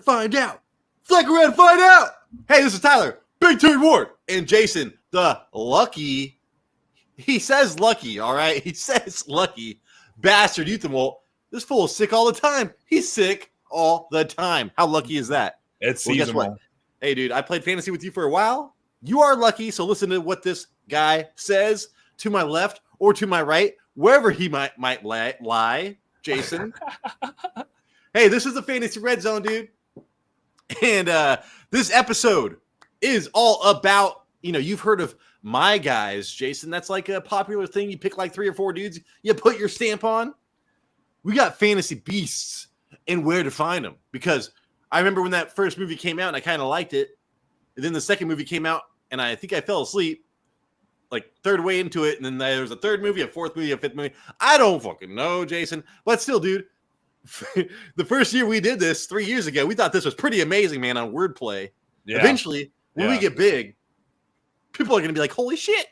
to find out. Flick around to find out. Hey, this is Tyler, Big T Ward, and Jason, the lucky. He says lucky, all right? He says lucky bastard Youthimolt. This fool is sick all the time. He's sick all the time. How lucky is that? It's seasonal. Guess what? Hey, dude, I played fantasy with you for a while. You are lucky, so listen to what this guy says to my left or to my right, wherever he might lie, Jason. Hey, this is the Fantasy Red Zone, dude. And this episode is all about, you've heard of my guys, Jason. That's like a popular thing. You pick like 3 or 4 dudes, you put your stamp on. We got fantasy beasts and where to find them. Because I remember when that first movie came out and I kind of liked it. And then the second movie came out and I think I fell asleep like third way into it. And then there was a third movie, a fourth movie, a fifth movie. I don't fucking know, Jason. But still, dude, the first year we did this 3 years ago, we thought this was pretty amazing, man, on wordplay. Yeah. Eventually, when we get big, people are going to be like, holy shit.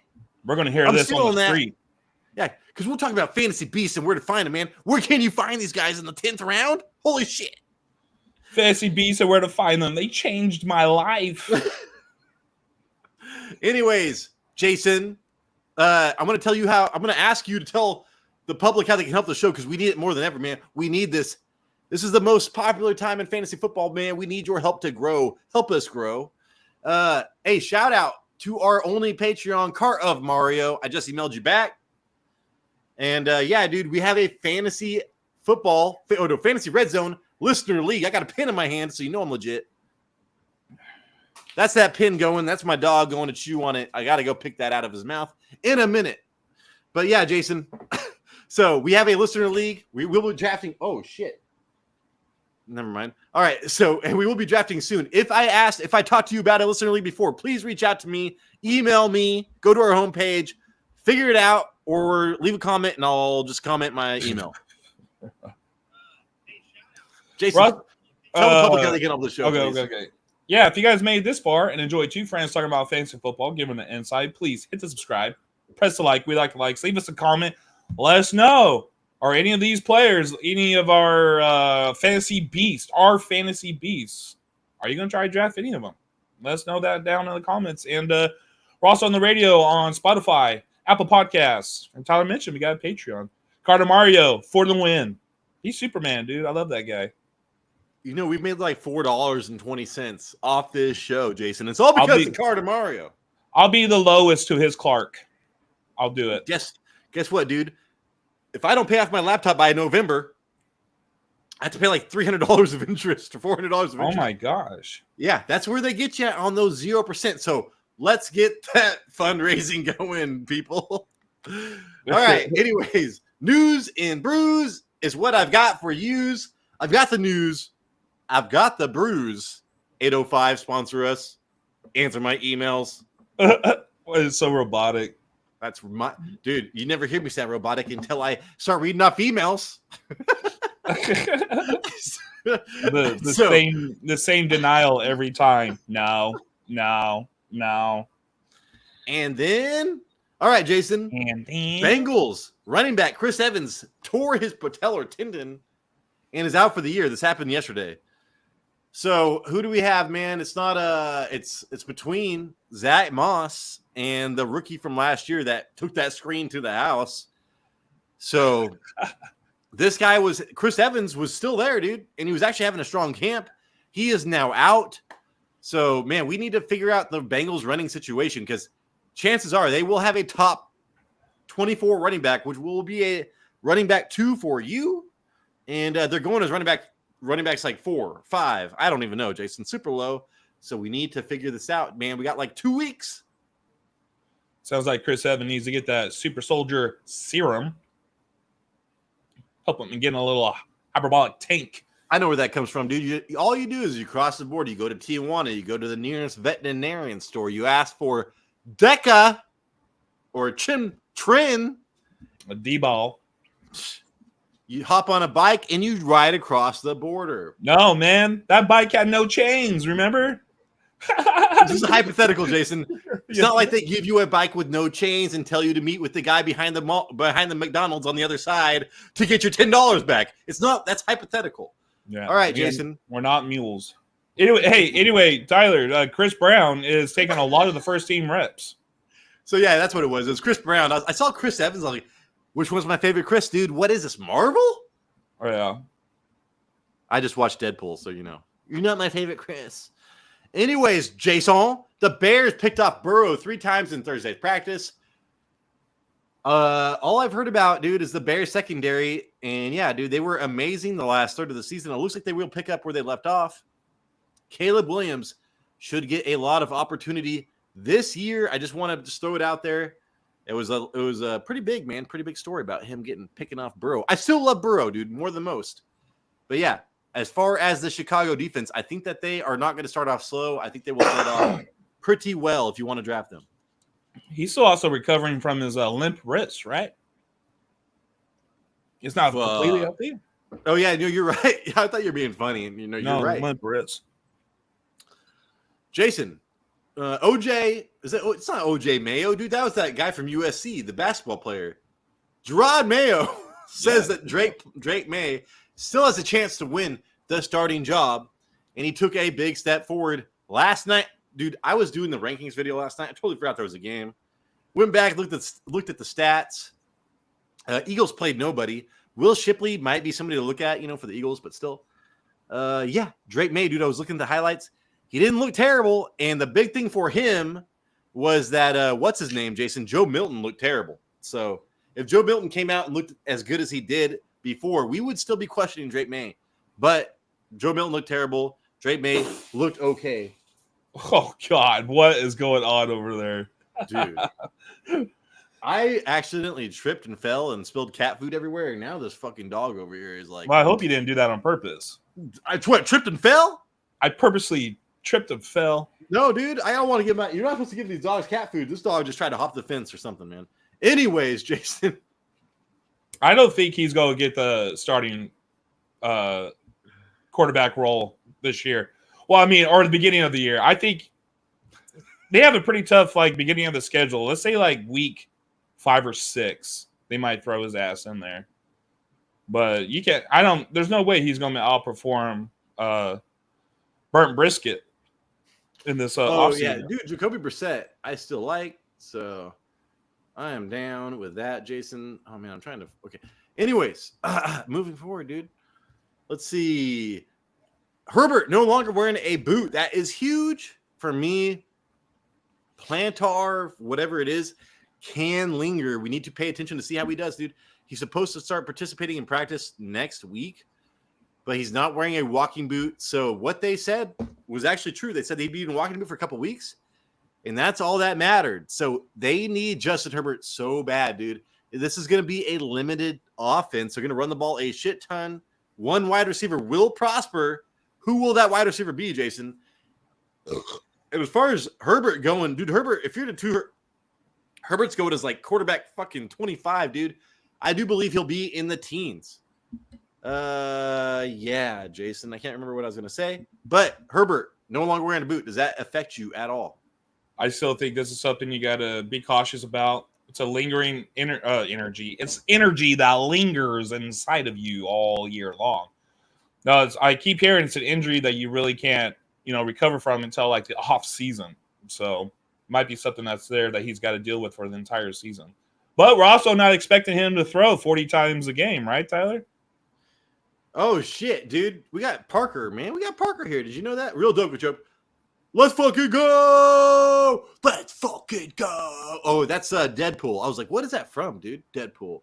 We're going to hear this on the street. Yeah, because we'll talk about fantasy beasts and where to find them, man. Where can you find these guys in the 10th round? Holy shit. Fantasy beasts and where to find them. They changed my life. Anyways, Jason, I'm going to ask you to tell the public how they can help the show because we need it more than ever, man. We need this. This is the most popular time in fantasy football, man. We need your help to grow. Help us grow. Hey, shout out to our only Patreon, Cart of Mario. I just emailed you back. And yeah, dude, we have a fantasy Red Zone listener league. I got a pin in my hand, so you know I'm legit. That's that pin going. That's my dog going to chew on it. I got to go pick that out of his mouth in a minute. But yeah, Jason. So we have a listener league. We will be drafting. Oh, shit. Never mind. All right. So, and we will be drafting soon. If I talked to you about a listener league before, please reach out to me, email me, go to our homepage, figure it out, or leave a comment, and I'll just comment my email. Jason, tell the public how they get on the show. Okay. Yeah, if you guys made it this far and enjoyed 2 friends talking about fantasy football, give them an insight, please hit the subscribe, press the like. We like the likes. Leave us a comment. Let us know. Are any of these players, any of our fantasy beasts, are you going to try to draft any of them? Let us know that down in the comments. And we're also on the radio on Spotify, Apple Podcasts. And Tyler mentioned we got a Patreon. Carter Mario for the win. He's Superman, dude. I love that guy. We've made like $4.20 off this show, Jason. It's all because of Carter Mario. I'll be the lowest to his Clark. I'll do it. Guess what, dude? If I don't pay off my laptop by November, I have to pay like $300 of interest or $400 of interest. Oh my gosh. Yeah, that's where they get you on those 0%. So let's get that fundraising going, people. All right. Anyways, news and brews is what I've got for yous. I've got the news. I've got the brews. 805 sponsor us. Answer my emails. It's so robotic. That's dude. You never hear me sound robotic until I start reading off emails. the same denial every time. No. And then, all right, Jason. And then Bengals running back Chris Evans tore his patellar tendon and is out for the year. This happened yesterday. So who do we have, man? It's not it's between Zach Moss and the rookie from last year that took that screen to the house. So this guy Chris Evans was still there, dude, and he was actually having a strong camp. He is now out. So, man, we need to figure out the Bengals running situation because chances are they will have a top 24 running back, which will be a running back 2 for you. And they're going as running backs like 4, 5. I don't even know, Jason. Super low. So we need to figure this out, man. We got like 2 weeks. Sounds like Chris Evans needs to get that super soldier serum. Help him get in a little hyperbolic tank. I know where that comes from, dude. All you do is you cross the border. You go to Tijuana. You go to the nearest veterinarian store. You ask for Deca or Trin. A D-ball. You hop on a bike and you ride across the border. No, man. That bike had no chains, remember? This is hypothetical, Jason. It's not like they give you a bike with no chains and tell you to meet with the guy behind the McDonald's on the other side to get your $10 back. It's not. That's hypothetical. Yeah. All right, Jason. We're not mules. Anyway, Tyler, Chris Brown is taking a lot of the first team reps. So yeah, that's what it was. It was Chris Brown. I saw Chris Evans. I was like, which one's my favorite Chris, dude? What is this, Marvel? Oh yeah. I just watched Deadpool, so you know. You're not my favorite Chris. Anyways, Jason, the Bears picked off Burrow 3 times in Thursday's practice. All I've heard about, dude, is the Bears secondary. And yeah, dude, they were amazing the last third of the season. It looks like they will pick up where they left off. Caleb Williams should get a lot of opportunity this year. I just want to just throw it out there. It was a pretty big, man, pretty big story about him picking off Burrow. I still love Burrow, dude, more than most. But yeah, as far as the Chicago defense, I think that they are not going to start off slow. I think they will start off pretty well if you want to draft them. He's still also recovering from his limp wrist, right? It's not completely healthy. Oh yeah, no, you're right. I thought you were being funny, and you're right. Limp wrist. Jason, OJ, it's not OJ Mayo, dude. That was that guy from USC, the basketball player. Gerard Mayo says that Drake May still has a chance to win the starting job, and he took a big step forward last night. Dude, I was doing the rankings video last night. I totally forgot there was a game. Went back, looked at the stats. Eagles played nobody. Will Shipley might be somebody to look at, for the Eagles, but still. Yeah, Drake May, dude, I was looking at the highlights. He didn't look terrible, and the big thing for him was that, what's his name, Jason? Joe Milton looked terrible. So if Joe Milton came out and looked as good as he did before, we would still be questioning Drake May. But Joe Milton looked terrible. Drake May looked okay. Oh, God, what is going on over there? Dude. I accidentally tripped and fell and spilled cat food everywhere, and now this fucking dog over here is like... Well, I hope you didn't do that on purpose. Tripped and fell? I purposely tripped and fell. No, dude, I don't want to give my... You're not supposed to give these dogs cat food. This dog just tried to hop the fence or something, man. Anyways, Jason... I don't think he's going to get the starting quarterback role this year. Well, I mean, or the beginning of the year. I think they have a pretty tough, beginning of the schedule. Let's say, week 5 or 6. They might throw his ass in there. But you can't – there's no way he's going to outperform Burnt Brisket in this offseason. Yeah, dude, Jacoby Brissett I still like, so I am down with that, Jason. Oh, man, I'm trying to – okay. Anyways, moving forward, dude. Let's see. Herbert no longer wearing a boot. That is huge for me. Plantar, whatever it is, can linger. We need to pay attention to see how he does, dude. He's supposed to start participating in practice next week, but he's not wearing a walking boot. So what they said was actually true. They said he'd be in a walking boot for a couple weeks, and that's all that mattered. So they need Justin Herbert so bad, dude. This is going to be a limited offense. They're going to run the ball a shit ton. One wide receiver will prosper. Who will that wide receiver be, Jason? And as far as Herbert going, dude, Herbert, if you're the two, Herbert's going as quarterback fucking 25, dude. I do believe he'll be in the teens. Yeah, Jason, I can't remember what I was going to say. But Herbert, no longer wearing a boot. Does that affect you at all? I still think this is something you got to be cautious about. It's a lingering energy. It's energy that lingers inside of you all year long. No, I keep hearing it's an injury that you really can't, recover from until the off season. So it might be something that's there that he's got to deal with for the entire season. But we're also not expecting him to throw 40 times a game, right, Tyler? Oh, shit, dude. We got Parker, man. We got Parker here. Did you know that? Real dope, Joe. Let's fucking go! Let's fucking go! Oh, that's Deadpool. I was like, what is that from, dude? Deadpool.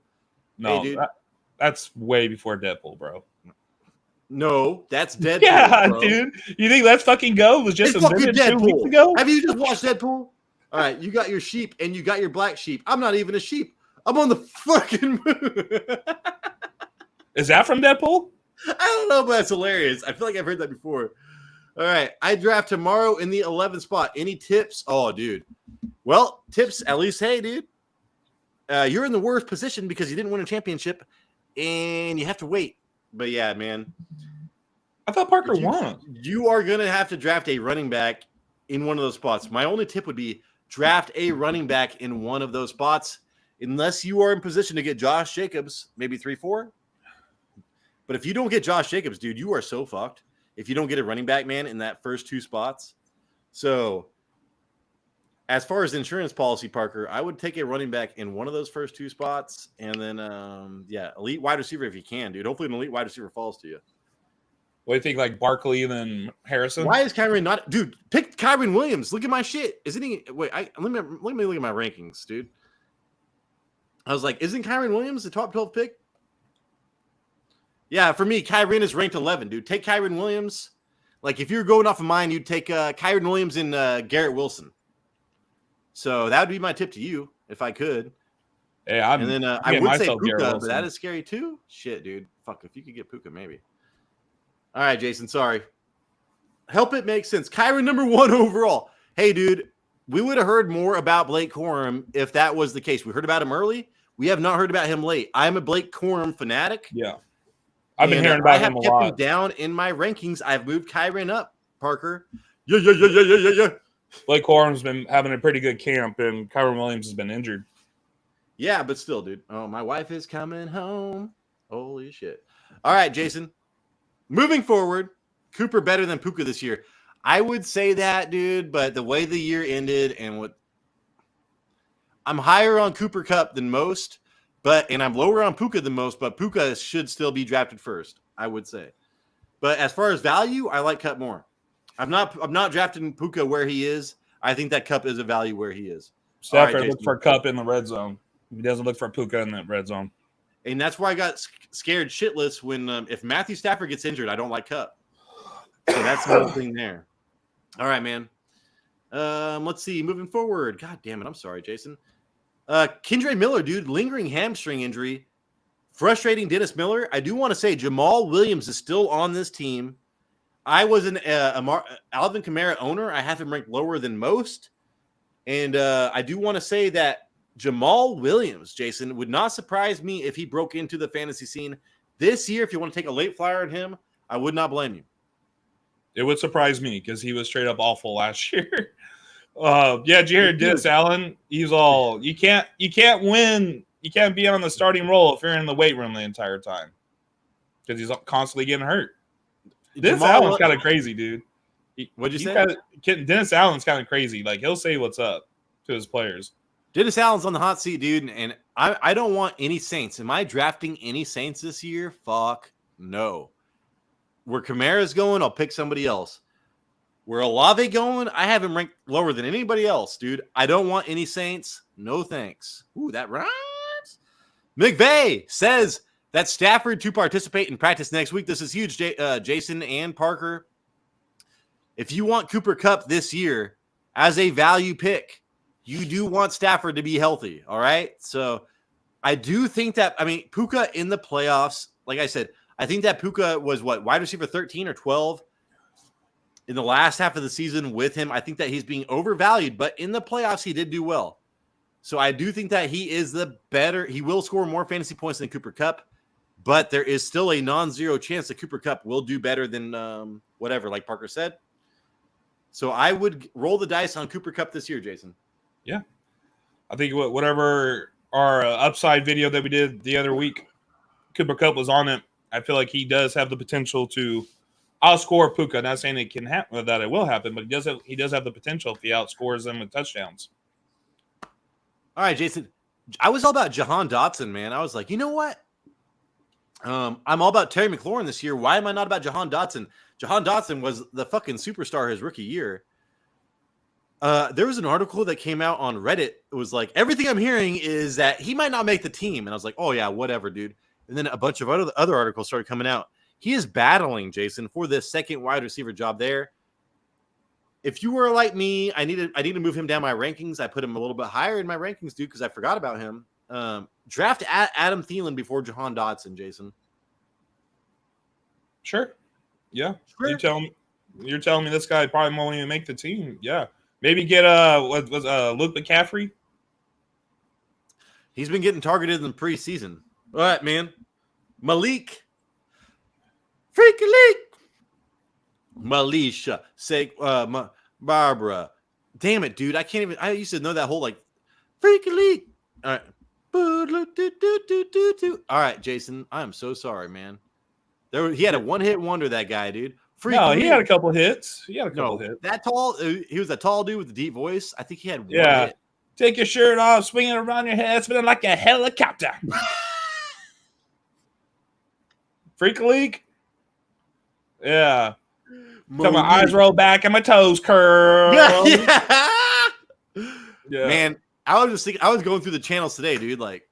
No, hey, dude. That's way before Deadpool, bro. No, that's Deadpool. Yeah, bro. Dude. You think Let's Fucking Go was just fucking Deadpool 2 weeks ago? Have you just watched Deadpool? All right, you got your sheep and you got your black sheep. I'm not even a sheep. I'm on the fucking moon. Is that from Deadpool? I don't know, but that's hilarious. I feel like I've heard that before. All right, I draft tomorrow in the 11th spot. Any tips? Oh, dude. Well, tips, at least, hey, dude. You're in the worst position because you didn't win a championship and you have to wait. But yeah, man. I thought Parker won. You are going to have to draft a running back in one of those spots. My only tip would be draft a running back in one of those spots, unless you are in position to get Josh Jacobs, maybe 3-4. But if you don't get Josh Jacobs, dude, you are so fucked. if you don't get a running back, man, in that first 2 spots. So as far as insurance policy, Parker, I would take a running back in one of those first 2 spots, and then elite wide receiver if you can, dude. Hopefully an elite wide receiver falls to you. What do you think, like Barkley and then Harrison? Why is Kyron not, dude? Pick Kyron Williams. Look at my shit. Isn't he? Wait, let me look at my rankings, dude. I was like, isn't Kyron Williams the top 12 pick? Yeah, for me, Kyron is ranked 11, dude. Take Kyron Williams. Like, if you're going off of mine, you'd take Kyron Williams and Garrett Wilson. So that would be my tip to you, if I could. Yeah, and then I would say Puka, but that is scary too. Shit, dude. Fuck, if you could get Puka, maybe. All right, Jason, sorry. Help it make sense. Kyron number 1 overall. Hey, dude, we would have heard more about Blake Corum if that was the case. We heard about him early. We have not heard about him late. I'm a Blake Corum fanatic. Yeah. I've been hearing about him a lot. I have kept him down in my rankings. I've moved Kyron up, Parker. Yeah. Blake Corum's been having a pretty good camp, and Kyron Williams has been injured. Yeah, but still, dude. Oh, my wife is coming home. Holy shit. All right, Jason. Moving forward, Cooper better than Puka this year. I would say that, dude, but the way the year ended and what I'm higher on Cooper Kupp than most, and I'm lower on Puka than most, but Puka should still be drafted first, I would say. But as far as value, I like Kupp more. I'm not drafting Puka where he is. I think that Kupp is a value where he is. Stafford looks for Kupp in the red zone. He doesn't look for Puka in the red zone. And that's why I got scared shitless when if Matthew Stafford gets injured, I don't like Kupp. So that's the whole thing there. All right, man. Let's see. Moving forward. God damn it. I'm sorry, Jason. Kendre Miller, dude. Lingering hamstring injury. Frustrating Dennis Miller. I do want to say Jamal Williams is still on this team. I was an Alvin Kamara owner. I have him ranked lower than most. And I do want to say that Jamal Williams, Jason, would not surprise me if he broke into the fantasy scene this year. If you want to take a late flyer on him, I would not blame you. It would surprise me because he was straight up awful last year. Jared Dennis Allen, he's all you can't win. You can't be on the starting role if you're in the weight room the entire time because he's constantly getting hurt. Dennis Allen's kind of crazy, dude. What'd you say? Dennis Allen's kind of crazy. Like, he'll say what's up to his players. Dennis Allen's on the hot seat, dude, and I don't want any Saints. Am I drafting any Saints this year? Fuck no. Where Kamara's going, I'll pick somebody else. Where Olave going, I have him ranked lower than anybody else, dude. I don't want any Saints. No thanks. Ooh, that rhymes. McVay says that Stafford to participate in practice next week. This is huge, Jason and Parker. If you want Cooper Kupp this year as a value pick, you do want Stafford to be healthy, all right? So I do think that, Puka in the playoffs, like I said, I think that Puka was wide receiver 13 or 12 in the last half of the season with him. I think that he's being overvalued, but in the playoffs, he did do well. So I do think that he is he will score more fantasy points than Cooper Kupp, but there is still a non-zero chance that Cooper Kupp will do better than whatever, like Parker said. So I would roll the dice on Cooper Kupp this year, Jason. Yeah. I think whatever our upside video that we did the other week, Cooper Kupp was on it. I feel like he does have the potential to outscore Puka. Not saying it can happen, that it will happen, but he does have the potential if he outscores them with touchdowns. All right, Jason. I was all about Jahan Dotson, man. I was like, you know what? I'm all about Terry McLaurin this year. Why am I not about Jahan Dotson? Jahan Dotson was the fucking superstar his rookie year. There was an article that came out on Reddit. It was like, everything I'm hearing is that he might not make the team. And I was like, oh, yeah, whatever, dude. And then a bunch of other articles started coming out. He is battling, Jason, for this second wide receiver job there. If you were like me, I need to move him down my rankings. I put him a little bit higher in my rankings, dude, because I forgot about him. Draft Adam Thielen before Jahan Dotson, Jason. Sure. Yeah. Sure. You're telling me this guy probably won't even make the team. Yeah. Maybe get Luke McCaffrey. He's been getting targeted in the preseason. All right, man. Malik. Freaky Leak. Malisha. Say Barbara. Damn it, dude. I used to know that whole Freaky Leak. All right. All right, Jason. I'm so sorry, man. He had a one-hit wonder, that guy, dude. No, he had a couple hits. Hits. That tall. He was a tall dude with a deep voice. I think he had one hit. Take your shirt off, swing it around your head, spinning like a helicopter. Freak leak. Yeah. Till my eyes roll back and my toes curl. Yeah. Man, I was just thinking. I was going through the channels today, dude. Like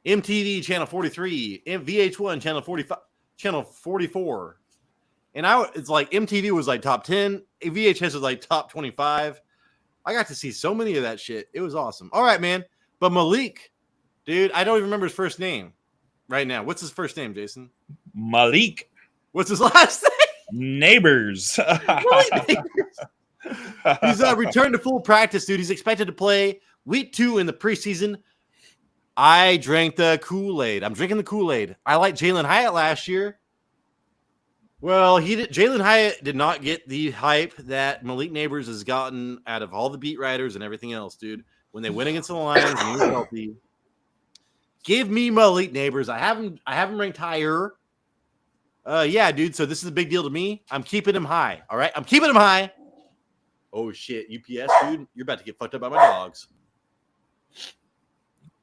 MTV channel 43, VH1 channel 45, channel 44. And it's like MTV was like top 10. VHS was like top 25. I got to see so many of that shit. It was awesome. All right, man. But Malik, dude, I don't even remember his first name right now. What's his first name, Jason? Malik. What's his last name? Neighbors. He's returned to full practice, dude. He's expected to play week 2 in the preseason. I drank the Kool-Aid. I'm drinking the Kool-Aid. I liked Jalen Hyatt last year. Well, Jalen Hyatt did not get the hype that Malik Neighbors has gotten out of all the beat writers and everything else, dude. When they went against the Lions and he was healthy. Give me Malik Neighbors. I have him ranked higher. Yeah, dude. So this is a big deal to me. I'm keeping him high. All right. I'm keeping him high. Oh shit. UPS, dude. You're about to get fucked up by my dogs.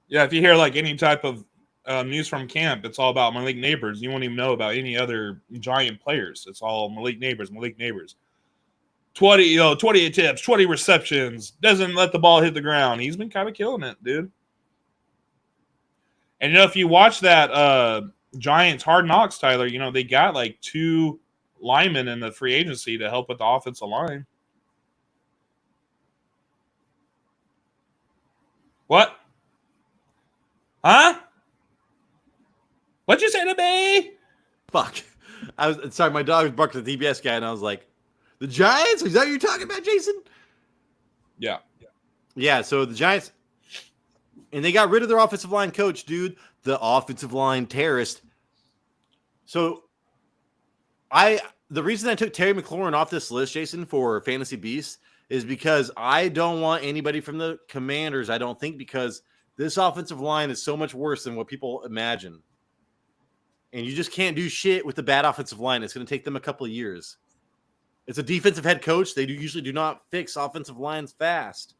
Yeah, if you hear like any type of news from camp, it's all about Malik Neighbors. You won't even know about any other Giant players. It's all Malik Neighbors. 20 attempts, 20 receptions, doesn't let the ball hit the ground. He's been kind of killing it, dude. And if you watch that Giants Hard Knocks, Tyler, they got like 2 linemen in the free agency to help with the offensive line. What? Huh? What'd you say to me? Fuck. I was sorry. My dog was barking at the DBS guy, and I was like, "The Giants? Is that what you're talking about, Jason?" Yeah. So the Giants, and they got rid of their offensive line coach, dude. The offensive line terrorist. So, the reason I took Terry McLaurin off this list, Jason, for Fantasy Beasts, is because I don't want anybody from the Commanders. I don't think because this offensive line is so much worse than what people imagine. And you just can't do shit with the bad offensive line. It's going to take them a couple of years. It's a defensive head coach. They usually do not fix offensive lines fast.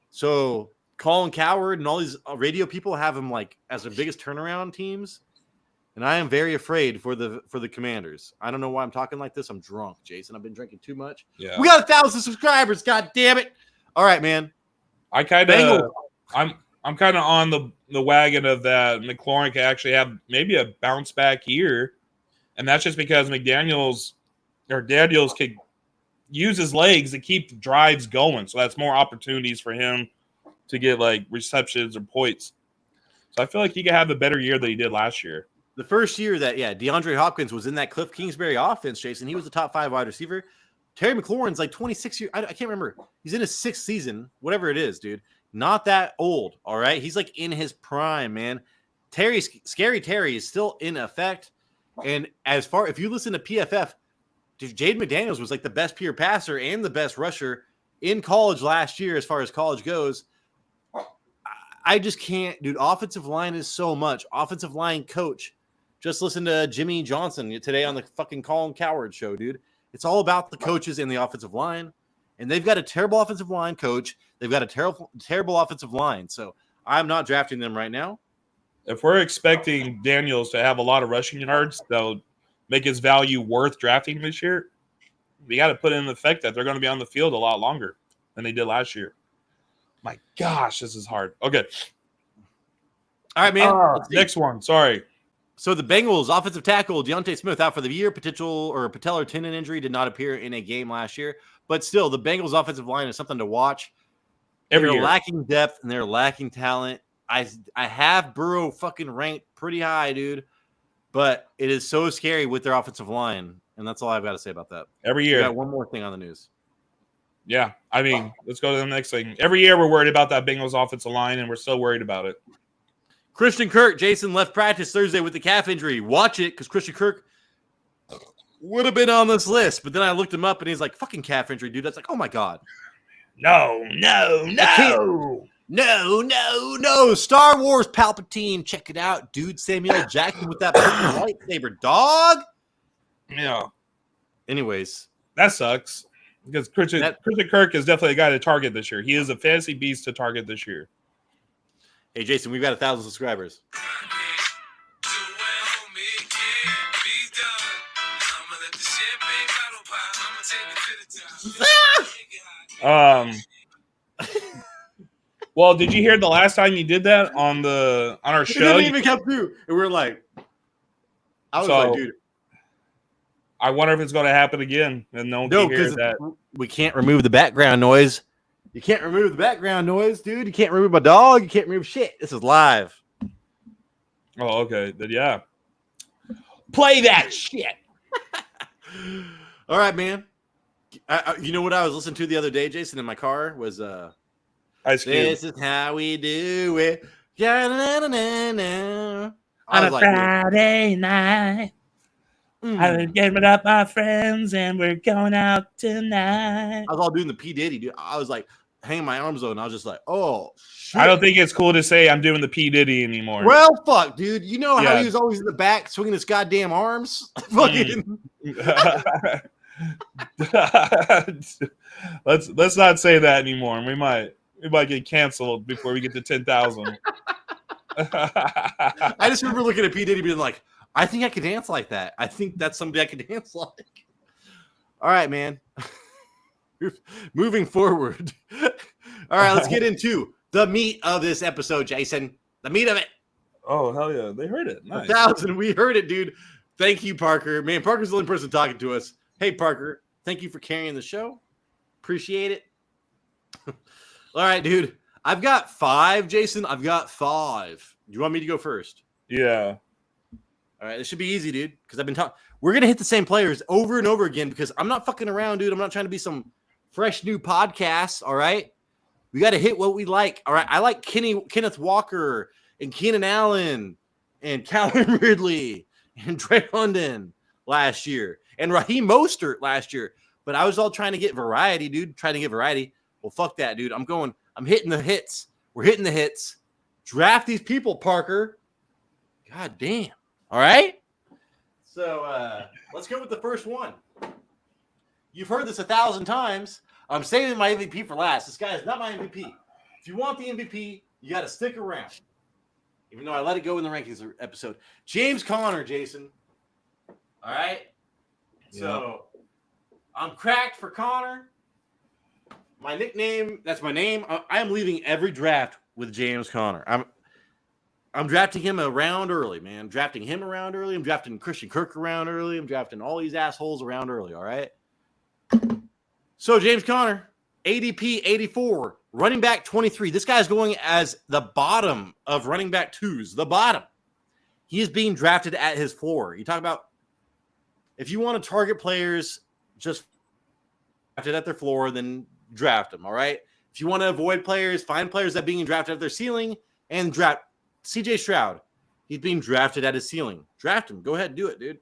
So Colin Cowherd and all these radio people have him like as their biggest turnaround teams. And I am very afraid for the Commanders. I don't know why I'm talking like this. I'm drunk, Jason. I've been drinking too much. Yeah. We got 1,000 subscribers. God damn it. All right, man. I'm kind of on the wagon of that. McLaurin can actually have maybe a bounce back year, and that's just because Daniels could use his legs to keep the drives going. So that's more opportunities for him to get like receptions or points. So I feel like he could have a better year than he did last year. The first year that DeAndre Hopkins was in that Cliff Kingsbury offense, Jason, he was the top 5 wide receiver. Terry McLaurin's like 26 years. I can't remember. He's in his 6th season, whatever it is, dude. Not that old, all right? He's like in his prime, man. Scary Terry is still in effect. And if you listen to PFF, dude, Jade McDaniels was like the best pure passer and the best rusher in college last year as far as college goes. I just can't, dude. Offensive line is so much. Offensive line coach. Just listen to Jimmy Johnson today on the fucking Colin Cowherd show, dude. It's all about the coaches and the offensive line. And they've got a terrible offensive line coach. They've got a terrible offensive line. So I'm not drafting them right now. If we're expecting Daniels to have a lot of rushing yards that'll make his value worth drafting this year, we got to put in effect that they're going to be on the field a lot longer than they did last year. My gosh, this is hard. Okay. All right, man. Next one. Sorry. So the Bengals offensive tackle Deontay Smith out for the year. Patellar tendon injury did not appear in a game last year. But still, the Bengals offensive line is something to watch. They're lacking depth and they're lacking talent. I have Burrow fucking ranked pretty high, dude. But it is so scary with their offensive line. And that's all I've got to say about that. Every year. We got one more thing on the news. Yeah. I mean, let's go to the next thing. Every year we're worried about that Bengals offensive line, and we're still worried about it. Christian Kirk, Jason, left practice Thursday with the calf injury. Watch it, because Christian Kirk would have been on this list. But then I looked him up, and he's like, fucking calf injury, dude. That's like, oh, my God. No. Star Wars Palpatine. Check it out, dude. Samuel Jackson with that lightsaber, dog. Yeah. anyways, that sucks because Christian Kirk is definitely a guy to target this year. He is a fantasy beast to target this year. Hey, Jason, we've got 1,000 subscribers. Well, did you hear the last time you did that on our show? It didn't even come through, and we're like, I was like, dude. I wonder if it's going to happen again, and no one can hear that. We can't remove the background noise. You can't remove the background noise, dude. You can't remove my dog. You can't remove shit. This is live. Oh, okay. Then yeah, play that shit. All right, man. You know what I was listening to the other day, Jason, in my car was Ice Cube. This is how we do it. On a Friday night. I was getting up my friends and we're going out tonight. I was all doing the P. Diddy, dude. I was like hanging my arms on. And I was just like, oh, shit. I don't think it's cool to say I'm doing the P. Diddy anymore. Well, fuck, dude. You know how he was always in the back swinging his goddamn arms? Fucking. Let's not say that anymore. We might get canceled before we get to 10,000. I just remember looking at P. Diddy being like, I think I could dance like that. I think that's somebody I could dance like. All right, man. Moving forward. All right, let's get into the meat of this episode, Jason. The meat of it. Oh, hell yeah. They heard it. Nice. 1,000. We heard it, dude. Thank you, Parker. Man, Parker's the only person talking to us. Hey, Parker. Thank you for carrying the show. Appreciate it. All right, dude. I've got 5, Jason. I've got 5. Do you want me to go first? Yeah. All right, this should be easy, dude, because I've been talking. We're going to hit the same players over and over again because I'm not fucking around, dude. I'm not trying to be some fresh new podcast, all right? We got to hit what we like, all right? I like Kenneth Walker and Keenan Allen and Calvin Ridley and Trey London last year and Raheem Mostert last year. But I was all trying to get variety, dude, trying to get variety. Well, fuck that, dude. I'm hitting the hits. We're hitting the hits. Draft these people, Parker. God damn. All right. So let's go with the first one. You've heard this 1,000 times. I'm saving my MVP for last. This guy is not my MVP. If you want the MVP, you got to stick around. Even though I let it go in the rankings episode. James Conner, Jason. All right. Yeah. So I'm cracked for Conner. My nickname, that's my name. I am leaving every draft with James Conner. I'm drafting him around early, man. I'm drafting him around early. I'm drafting Christian Kirk around early. I'm drafting all these assholes around early, all right? So, James Conner, ADP 84, running back 23. This guy's going as the bottom of running back twos, the bottom. He is being drafted at his floor. You talk about if you want to target players, just draft it at their floor, then draft them, all right? If you want to avoid players, find players that are being drafted at their ceiling and draft. CJ Stroud, he's being drafted at his ceiling. Draft him. Go ahead and do it, dude.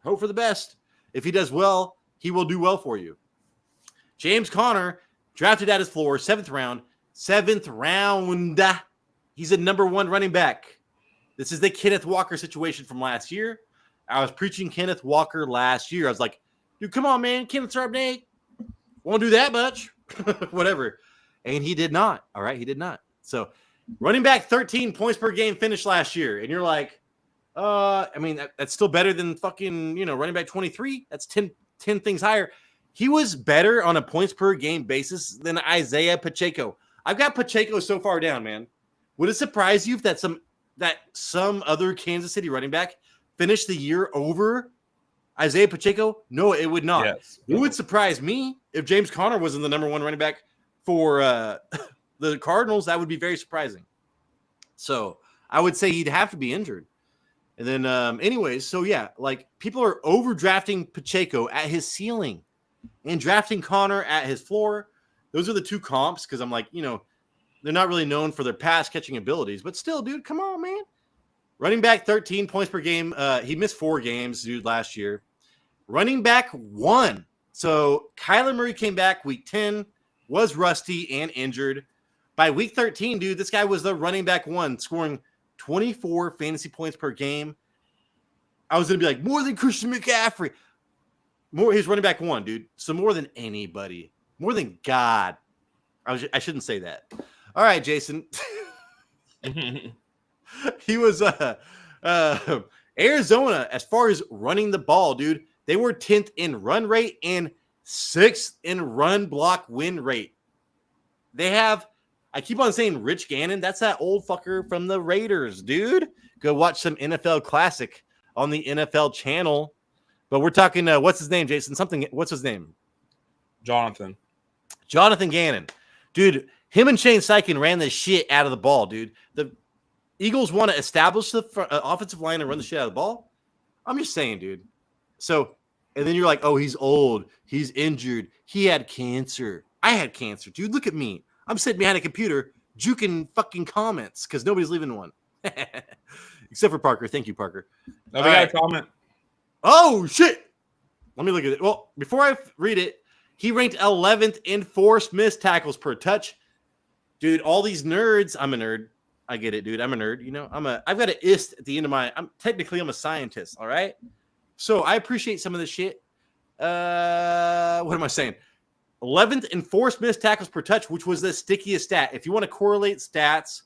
Hope for the best. If he does well, he will do well for you. James Conner, drafted at his floor, 7th round. 7th round. He's a number 1 running back. This is the Kenneth Walker situation from last year. I was preaching Kenneth Walker last year. I was like, dude, come on, man. Kenneth Sharpney. Won't do that much. Whatever. And he did not. All right, he did not. So, running back 13 points per game finished last year. And you're like, I mean, that's still better than fucking, running back 23. That's 10 things higher. He was better on a points per game basis than Isaiah Pacheco. I've got Pacheco so far down, man. Would it surprise you if that some other Kansas City running back finished the year over Isaiah Pacheco? No, it would not. Yes. It would surprise me if James Conner wasn't the number 1 running back for the Cardinals. That would be very surprising. So I would say he'd have to be injured. And then anyways, so yeah, like people are overdrafting Pacheco at his ceiling and drafting Conner at his floor. Those are the two comps because I'm like, they're not really known for their pass catching abilities, but still, dude, come on, man. Running back 13 points per game. He missed 4 games, dude, last year. Running back 1. So Kyler Murray came back week 10, was rusty and injured. By week 13, dude, this guy was the running back 1, scoring 24 fantasy points per game. I was going to be like, more than Christian McCaffrey. More, he's running back one, dude. So more than anybody, more than God. I shouldn't say that. All right, Jason. He was Arizona as far as running the ball, dude. They were 10th in run rate and 6th in run block win rate. They have, I keep on saying Rich Gannon. That's that old fucker from the Raiders, dude. Go watch some NFL Classic on the NFL channel. But we're talking, what's his name, Jason? What's his name? Jonathan Gannon. Dude, him and Shane Steichen ran the shit out of the ball, dude. The Eagles want to establish the offensive line and run the shit out of the ball. I'm just saying, dude. So, and then you're like, oh, he's old. He's injured. He had cancer. I had cancer, dude. Look at me. I'm sitting behind a computer juking fucking comments because nobody's leaving one. Except for Parker. Thank you, Parker. Oh, we got a comment. Oh, shit. Let me look at it. Well, before I read it, he ranked 11th in forced missed tackles per touch. Dude, all these nerds. I'm a nerd. I get it, dude. I'm a nerd. You know, I've got an ist at the end of I'm a scientist. All right. So I appreciate some of this shit. What am I saying? 11th in forced missed tackles per touch, which was the stickiest stat. If you want to correlate stats,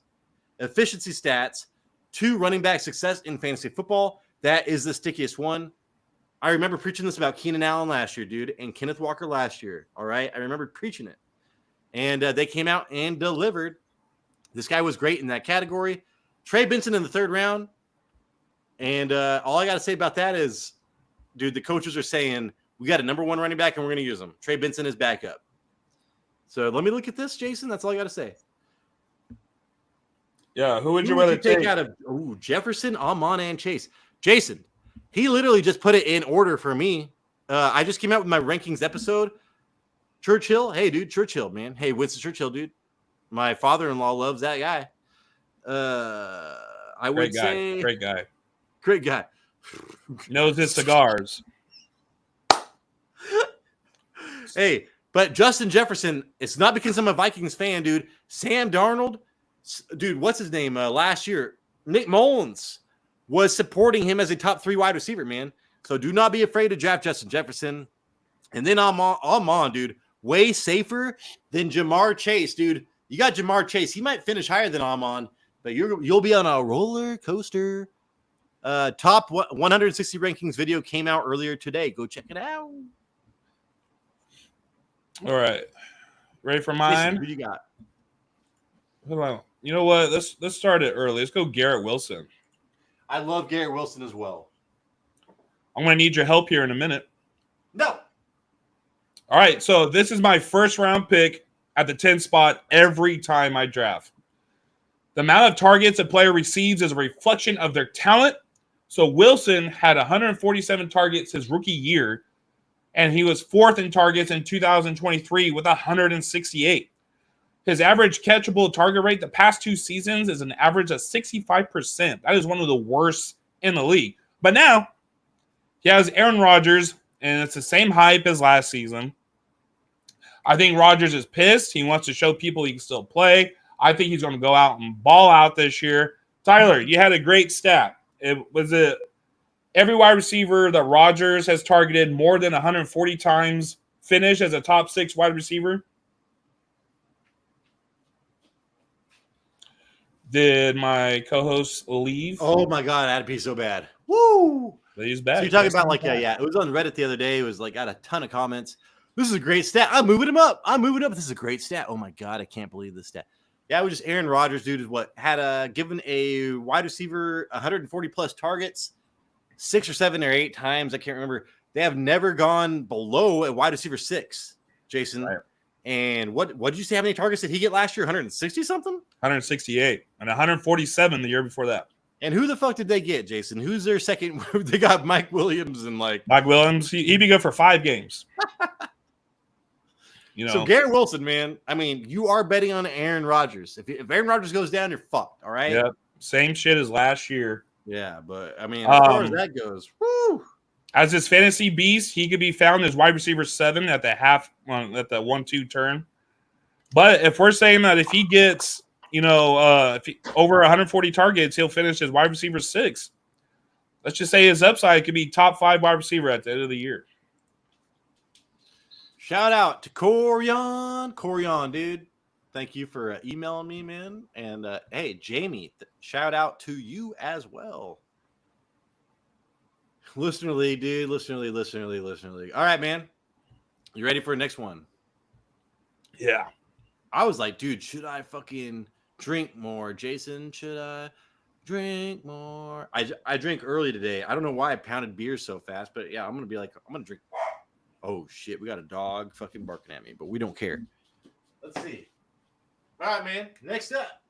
efficiency stats to running back success in fantasy football, that is the stickiest one. I remember preaching this about Keenan Allen last year, dude, and Kenneth Walker last year. All right. I remember preaching it. And they came out and delivered. This guy was great in that category. Trey Benson in the 3rd round. And all I got to say about that is, dude, the coaches are saying, we got a number 1 running back and we're going to use him. Trey Benson is backup. So let me look at this, Jason. That's all I got to say. Yeah, who would you rather take out of Jefferson, Amon, and Chase? Jason, he literally just put it in order for me. I just came out with my rankings episode. Churchill, hey, dude, Churchill, man. Hey, Winston Churchill, dude. My father-in-law loves that guy. I would say great guy. Great guy. Knows his cigars. Hey, but Justin Jefferson, it's not because I'm a Vikings fan, dude. Sam Darnold, dude, what's his name? Last year, Nick Mullins was supporting him as a top 3 wide receiver, man. So do not be afraid to draft Justin Jefferson. And then Amon, dude, way safer than Jamar Chase, dude. You got Jamar Chase. He might finish higher than Amon, but you'll be on a roller coaster. Top 160 rankings video came out earlier today. Go check it out. All right. Ready for mine? Who you got? Hold on. You know what? Let's start it early. Let's go Garrett Wilson. I love Garrett Wilson as well. I'm going to need your help here in a minute. No. All right. So this is my 1st round pick at the 10th spot every time I draft. The amount of targets a player receives is a reflection of their talent. So Wilson had 147 targets his rookie year, and he was 4th in targets in 2023 with 168. His average catchable target rate the past 2 seasons is an average of 65%. That is one of the worst in the league. But now he has Aaron Rodgers, and it's the same hype as last season. I think Rodgers is pissed. He wants to show people he can still play. I think he's going to go out and ball out this year. Tyler, you had a great stat. Every wide receiver that Rodgers has targeted more than 140 times finish as a top 6 wide receiver? Did my co-host leave? Oh my God, that'd be so bad. Woo! He's back. So you're talking about it was on Reddit the other day. It was like got a ton of comments. This is a great stat. I'm moving him up. This is a great stat. Oh my God, I can't believe this stat. Yeah, it was just Aaron Rodgers, dude, is what had given a wide receiver 140 plus targets 6 or 7 or 8 times. I can't remember. They have never gone below a wide receiver 6, Jason. Right. And what did you say? How many targets did he get last year? 160 something? 168 and 147 the year before that. And who the fuck did they get, Jason? Who's their second? They got Mike Williams and Mike Williams. He'd be good for 5 games. So Garrett Wilson, man. I mean, you are betting on Aaron Rodgers. If Aaron Rodgers goes down, you're fucked. All right. Yeah. Same shit as last year. Yeah, but I mean, as far as that goes, woo. As his fantasy beast, he could be found as wide receiver 7 at the 1-2 turn. But if we're saying that if he gets, over 140 targets, he'll finish as wide receiver 6. Let's just say his upside could be top 5 wide receiver at the end of the year. Shout out to Corion. Corion, dude. Thank you for emailing me, man. And hey, Jamie, shout out to you as well. Listener League, dude. Listener League. All right, man. You ready for the next one? Yeah. I was like, dude, should I fucking drink more? Jason, should I drink more? I drank early today. I don't know why I pounded beers so fast, but yeah, I'm going to drink. Oh, shit. We got a dog fucking barking at me, but we don't care. Let's see. All right, man. Next up.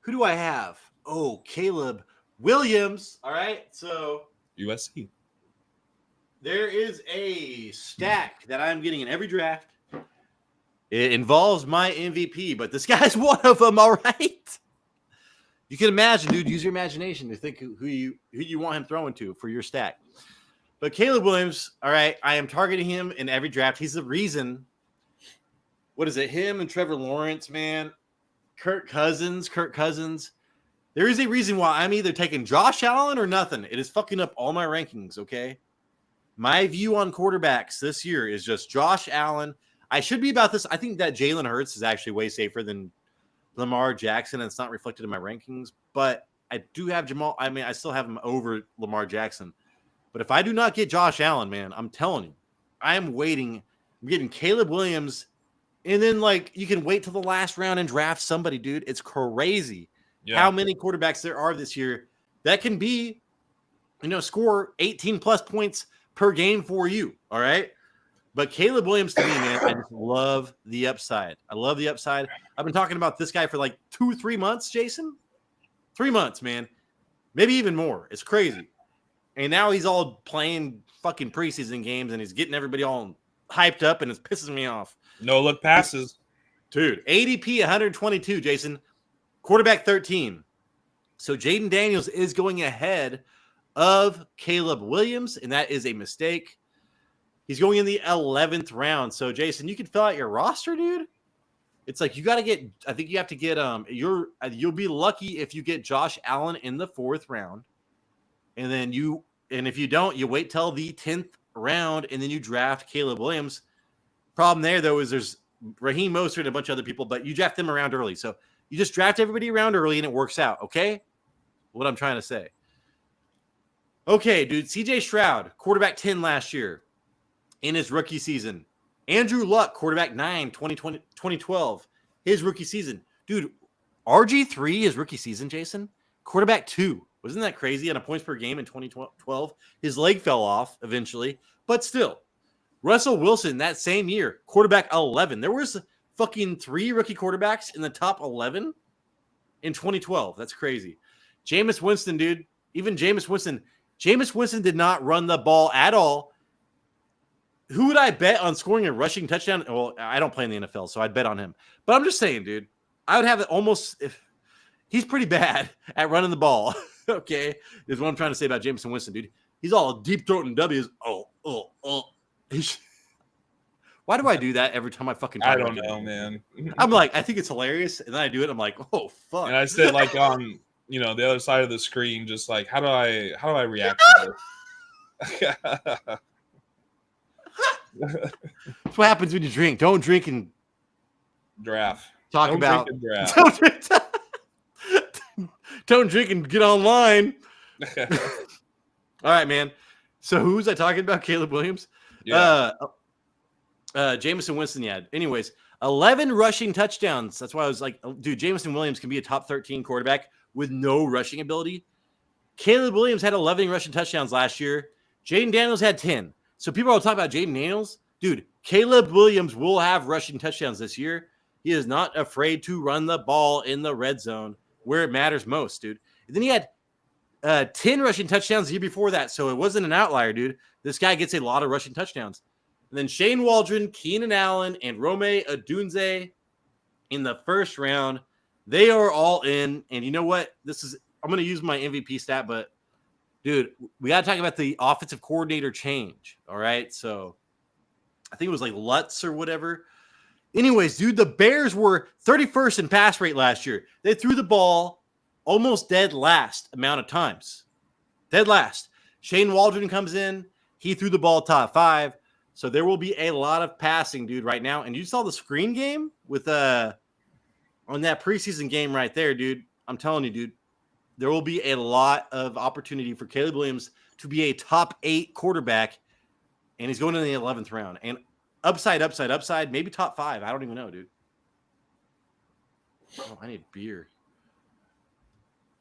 Who do I have? Oh, Caleb Williams. All right. So USC. there is a stack that I'm getting in every draft. It involves my MVP, but this guy's one of them. All right. You can imagine, dude. Use your imagination to think who you want him throwing to for your stack. But Caleb Williams, all right, I am targeting him in every draft. He's the reason. What is it? Him and Trevor Lawrence, man. Kirk Cousins. There is a reason why I'm either taking Josh Allen or nothing. It is fucking up all my rankings, okay? My view on quarterbacks this year is just Josh Allen. I should be about this. I think that Jalen Hurts is actually way safer than Lamar Jackson, and it's not reflected in my rankings. But I do have Jamal. I mean, I still have him over Lamar Jackson. But if I do not get Josh Allen, man, I'm telling you, I am waiting. I'm getting Caleb Williams, and then like you can wait till the last round and draft somebody, dude. It's crazy how many quarterbacks there are this year that can be, score 18 plus points per game for you. All right. But Caleb Williams to me, man, I just love the upside. I love the upside. I've been talking about this guy for like 2-3 months, Jason. 3 months, man. Maybe even more. It's crazy. And now he's all playing fucking preseason games and he's getting everybody all hyped up and it's pissing me off. No look passes. Dude, ADP 122, Jason. Quarterback 13. So Jaden Daniels is going ahead of Caleb Williams, and that is a mistake. He's going in the 11th round. So, Jason, you can fill out your roster, dude. It's like you got to get – I think you have to get you'll be lucky if you get Josh Allen in the 4th round. And then if you don't, you wait till the 10th round, and then you draft Caleb Williams. Problem there, though, is there's Raheem Mostert and a bunch of other people, but you draft them around early. So you just draft everybody around early, and it works out, okay? What I'm trying to say. Okay, dude, CJ Stroud, quarterback 10 last year in his rookie season. Andrew Luck, quarterback 9, 2012, his rookie season. Dude, RG3, his rookie season, Jason, quarterback 2. Wasn't that crazy on a points per game in 2012? His leg fell off eventually, but still. Russell Wilson that same year, quarterback 11. There was fucking 3 rookie quarterbacks in the top 11 in 2012. That's crazy. Jameis Winston, dude. Even Jameis Winston did not run the ball at all. Who would I bet on scoring a rushing touchdown? Well, I don't play in the NFL, so I'd bet on him. But I'm just saying, dude, I would have it almost if he's pretty bad at running the ball. Okay, is what I'm trying to say about Jameis Winston, dude. He's all deep throating W's. Why do I do that every time I fucking talk I don't about know, Jameis? man. I'm like, I think it's hilarious, and then I do it. I'm like, oh fuck. And I said like on the other side of the screen, just like how do I react to this? That's what happens when you drink. Don't drink and Draft. talk Don't about. drink and draft. Don't drink and get online. All right, man. So who was I talking about? Caleb Williams? Yeah. Jameson Winston, yeah. Anyways, 11 rushing touchdowns. That's why I was like, dude, Jameson Williams can be a top 13 quarterback with no rushing ability. Caleb Williams had 11 rushing touchdowns last year. Jaden Daniels had 10. So people are talking about Jaden Daniels. Dude, Caleb Williams will have rushing touchdowns this year. He is not afraid to run the ball in the red zone where it matters most, dude. And then he had 10 rushing touchdowns the year before that, so it wasn't an outlier, dude. This guy gets a lot of rushing touchdowns. And then Shane Waldron, Keenan Allen, and Rome Odunze in the first round. They are all in. And you know what? I'm going to use my MVP stat, but, dude, we got to talk about the offensive coordinator change, all right? So I think it was like Lutz or whatever. Anyways, dude, the Bears were 31st in pass rate last year. They threw the ball almost dead last amount of times. Dead last. Shane Waldron comes in. He threw the ball top 5. So there will be a lot of passing, dude, right now. And you saw the screen game with on that preseason game right there, dude. I'm telling you, dude, there will be a lot of opportunity for Caleb Williams to be a top 8 quarterback, and he's going in the 11th round. And upside, maybe top 5. I don't even know, dude. Oh, I need beer.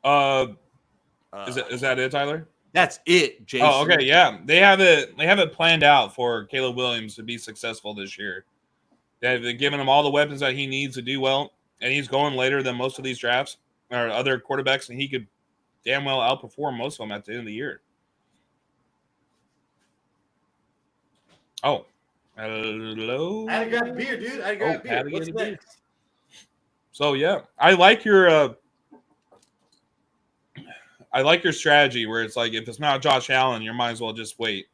Is that it, Tyler? That's it, Jason. Oh, okay, yeah. They have it planned out for Caleb Williams to be successful this year. They've given him all the weapons that he needs to do well, and he's going later than most of these drafts or other quarterbacks, and he could damn well outperform most of them at the end of the year. Oh, hello. I had to grab beer, dude. I had to grab beer. What's next? So yeah, I like your strategy where it's like if it's not Josh Allen, you might as well just wait.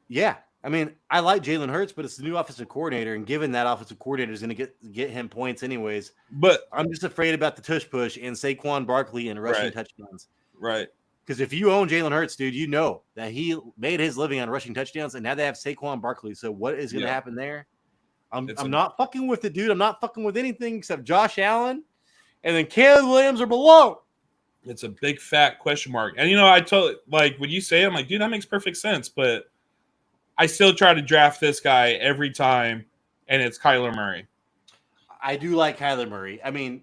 Yeah, I mean, I like Jalen Hurts, but it's the new offensive coordinator, and given that offensive coordinator is going to get him points anyways. But I'm just afraid about the tush push and Saquon Barkley and rushing touchdowns. Right. Because if you own Jalen Hurts, dude, you know that he made his living on rushing touchdowns, and now they have Saquon Barkley. So what is going to happen there? I'm not fucking with it, dude. I'm not fucking with anything except Josh Allen, and then Caleb Williams are below. It's a big fat question mark. And I totally like when you say it, I'm like, dude, that makes perfect sense. But I still try to draft this guy every time, and it's Kyler Murray. I do like Kyler Murray. I mean,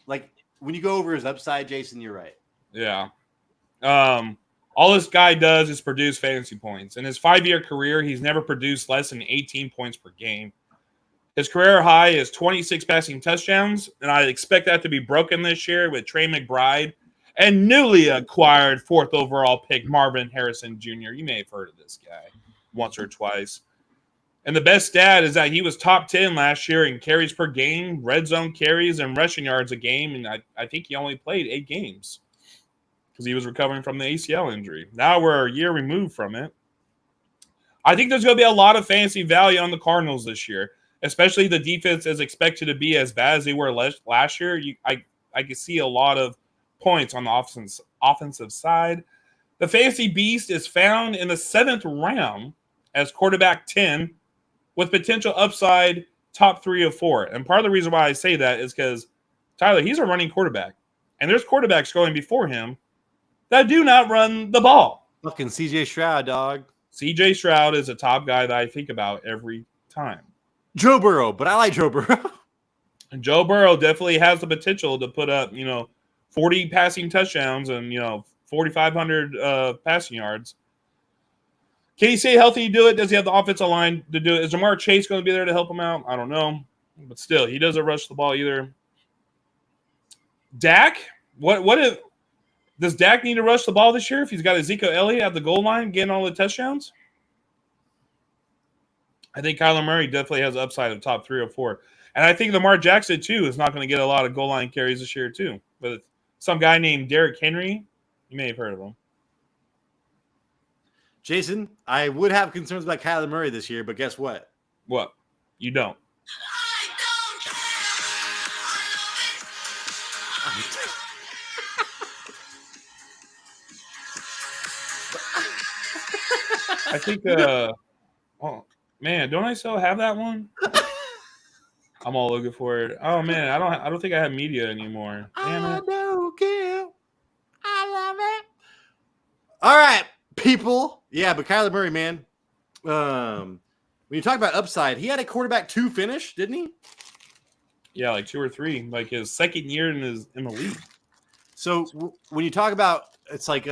like when you go over his upside, Jason, you're right. Yeah. All this guy does is produce fantasy points. In his 5-year career, he's never produced less than 18 points per game. His career high is 26 passing touchdowns, and I expect that to be broken this year with Trey McBride and newly acquired 4th overall pick Marvin Harrison Jr. You may have heard of this guy once or twice. And the best stat is that he was top 10 last year in carries per game, red zone carries, and rushing yards a game, and I think he only played 8 games because he was recovering from the ACL injury. Now we're a year removed from it. I think there's going to be a lot of fantasy value on the Cardinals this year, especially the defense is expected to be as bad as they were last year. I can see a lot of points on the offensive side. The fantasy beast is found in the 7th round as quarterback 10 with potential upside top 3 or 4. And part of the reason why I say that is because, Tyler, he's a running quarterback. And there's quarterbacks going before him that do not run the ball. Fucking CJ Stroud, dog. CJ Stroud is a top guy that I think about every time. Joe Burrow, but I like Joe Burrow. And Joe Burrow definitely has the potential to put up, 40 passing touchdowns and, 4,500 passing yards. Can he stay healthy to do it? Does he have the offensive line to do it? Is Jamar Chase going to be there to help him out? I don't know. But still, he doesn't rush the ball either. Dak? What if does Dak need to rush the ball this year if he's got Ezekiel Elliott at the goal line getting all the touchdowns? I think Kyler Murray definitely has upside of top 3 or 4. And I think Lamar Jackson, too, is not going to get a lot of goal line carries this year, too. But some guy named Derrick Henry, you may have heard of him. Jason, I would have concerns about Kyler Murray this year, but guess what? What? You don't. I think, oh, man, don't I still have that one? I'm all looking for it. Oh, man, I don't think I have media anymore. Damn it. I don't care. I love it. All right, people. Yeah, but Kyler Murray, man. When you talk about upside, he had a quarterback 2 finish, didn't he? Yeah, like 2 or 3, like his second year in the league. So when you talk about, it's like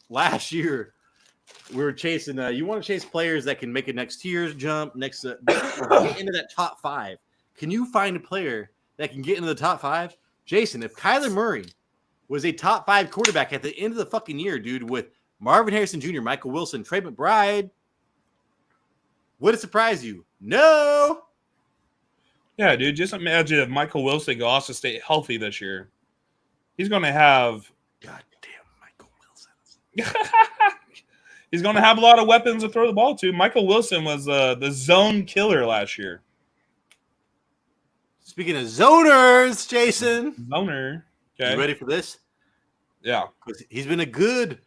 last year, we were chasing. You want to chase players that can make a next tier's jump, get into that top 5. Can you find a player that can get into the top 5? Jason, if Kyler Murray was a top 5 quarterback at the end of the fucking year, dude, with Marvin Harrison Jr., Michael Wilson, Trey McBride, would it surprise you? No. Yeah, dude, just imagine if Michael Wilson could also stay healthy this year. He's going to have... Goddamn Michael Wilson. He's going to have a lot of weapons to throw the ball to. Michael Wilson was the zone killer last year. Speaking of zoners, Jason. Zoner. Okay. You ready for this? Yeah. He's been a good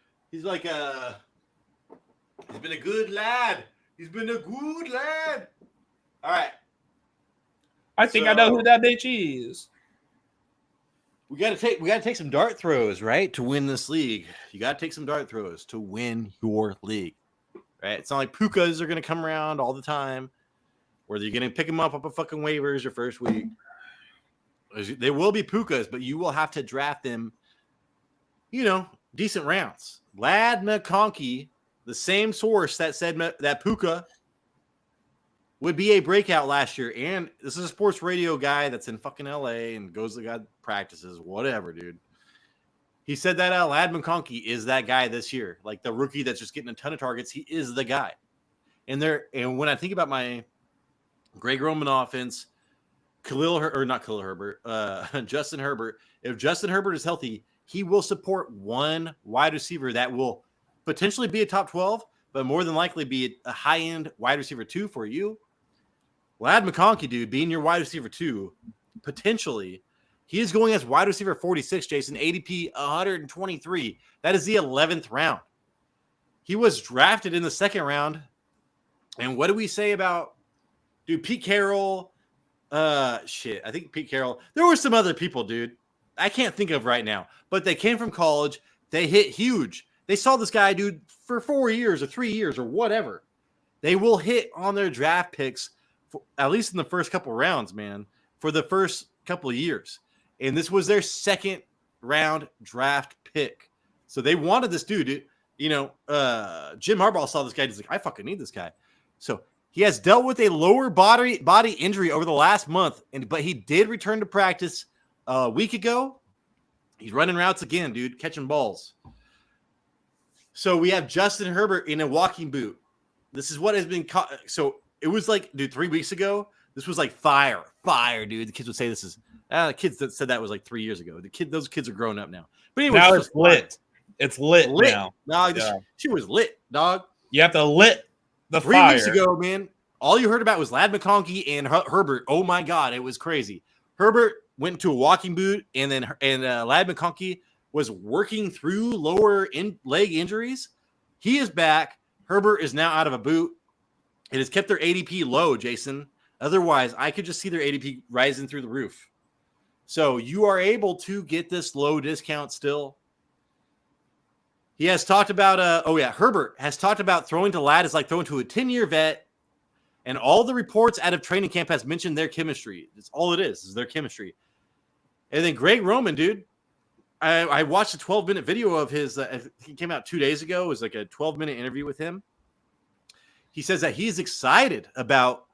lad He's been a good lad. All right. I think I know who that bitch is. We gotta take some dart throws, right, to win this league. You gotta take some dart throws to win your league, right? It's not like pukas are gonna come around all the time, where you're gonna pick them up a fucking waivers your first week. There will be pukas, but you will have to draft them, decent rounds. Lad McConkey, the same source that said that puka would be a breakout last year. And this is a sports radio guy that's in fucking LA and goes to God practices, whatever, dude. He said that Lad McConkey is that guy this year. Like the rookie that's just getting a ton of targets. He is the guy. And when I think about my Greg Roman offense, Justin Herbert, if Justin Herbert is healthy, he will support one wide receiver that will potentially be a top 12, but more than likely be a high-end wide receiver 2 for you. Lad McConkey, dude, being your wide receiver 2, potentially, he is going as wide receiver 46, Jason, ADP 123. That is the 11th round. He was drafted in the second round. And what do we say about, dude, Pete Carroll? I think Pete Carroll. There were some other people, dude. I can't think of right now. But they came from college. They hit huge. They saw this guy, dude, for 4 years or 3 years or whatever. They will hit on their draft picks, at least in the first couple rounds, man, for the first couple of years. And this was their second round draft pick. So they wanted this dude. Jim Harbaugh saw this guy. He's like, I fucking need this guy. So he has dealt with a lower body injury over the last month, but he did return to practice a week ago. He's running routes again, dude, catching balls. So we have Justin Herbert in a walking boot. This is what has been caught. So it was like, dude, 3 weeks ago, this was like fire, dude. The kids would say this is the kids that said that was like 3 years ago. Those kids are grown up now. But anyway, now it's lit. It's lit now. Dog, she was lit, dog. You have to lit the 3 fire. weeks ago, man, all you heard about was Lad McConkey and Herbert. Oh my God, it was crazy. Herbert went to a walking boot, and Lad McConkey was working through lower leg injuries. He is back. Herbert is now out of a boot. It has kept their ADP low, Jason. Otherwise, I could just see their ADP rising through the roof. So you are able to get this low discount still. He has talked about, Herbert has talked about throwing to Lad is like throwing to a 10-year vet. And all the reports out of training camp has mentioned their chemistry. It's all it is their chemistry. And then Greg Roman, dude, I watched a 12-minute video of his. He came out 2 days ago. It was like a 12-minute interview with him. He says that he's excited about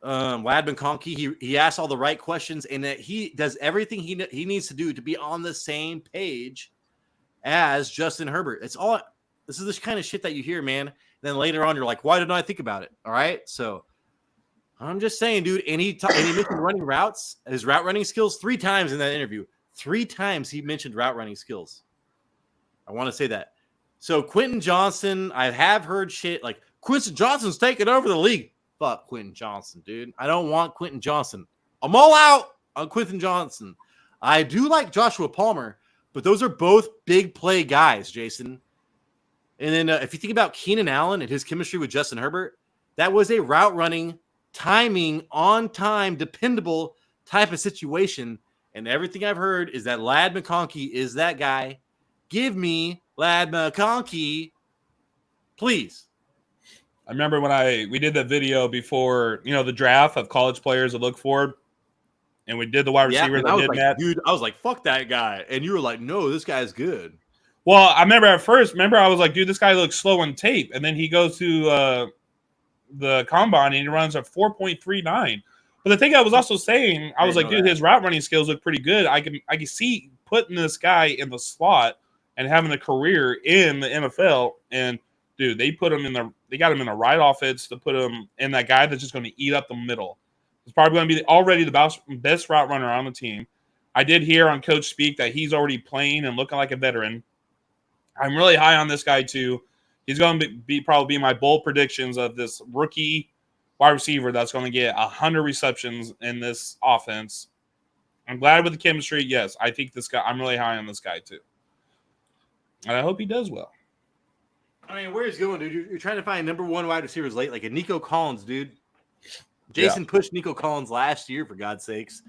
Lad McConkey. He asks all the right questions, and that he does everything he needs to do to be on the same page as Justin Herbert. This is the kind of shit that you hear, man. And then later on, you're like, why didn't I think about it? All right, so I'm just saying, dude. And he mentioned running routes, his route running skills 3 times in that interview. 3 times he mentioned route running skills. I want to say that. So Quentin Johnson, I have heard shit like Quentin Johnson's taking over the league. Fuck Quentin Johnson, dude. I don't want Quentin Johnson. I'm all out on Quentin Johnson. I do like Joshua Palmer, but those are both big play guys, Jason. And then if you think about Keenan Allen and his chemistry with Justin Herbert, that was a route running, timing, on time, dependable type of situation. And everything I've heard is that Lad McConkey is that guy. Give me Lad McConkey, please. I remember when we did that video before, the draft of college players to look for, and we did the wide receiver. I was like, dude, I was like, fuck that guy. And you were like, no, this guy's good. Well, I remember at first, I was like, dude, this guy looks slow on tape. And then he goes to the combine and he runs a 4.39. But the thing I was also saying, I was like, dude, his route running skills look pretty good. I can see putting this guy in the slot and having a career in the NFL. And dude, they got him in the right offense to put him in that guy that's just going to eat up the middle. He's probably going to be already the best route runner on the team. I did hear on Coach Speak that he's already playing and looking like a veteran. I'm really high on this guy too. He's going to probably be my bold predictions of this rookie wide receiver that's going to get 100 receptions in this offense. I'm glad with the chemistry. Yes, I think this guy. I'm really high on this guy too, and I hope he does well. I mean, where he's going, dude? You're trying to find number one wide receivers late, like a Nico Collins, dude. Jason pushed Nico Collins last year, for God's sakes.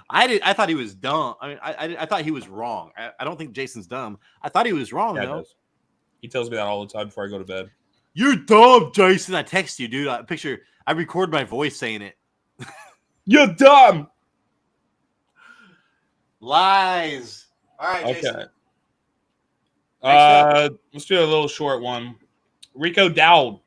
I thought he was dumb. I mean, I thought he was wrong. I don't think Jason's dumb. I thought he was wrong, though. He tells me that all the time before I go to bed. You're dumb, Jason. I text you, dude. I record my voice saying it. You're dumb. Lies. All right, Jason. Okay. Let's do a little short one. Rico Dowdle.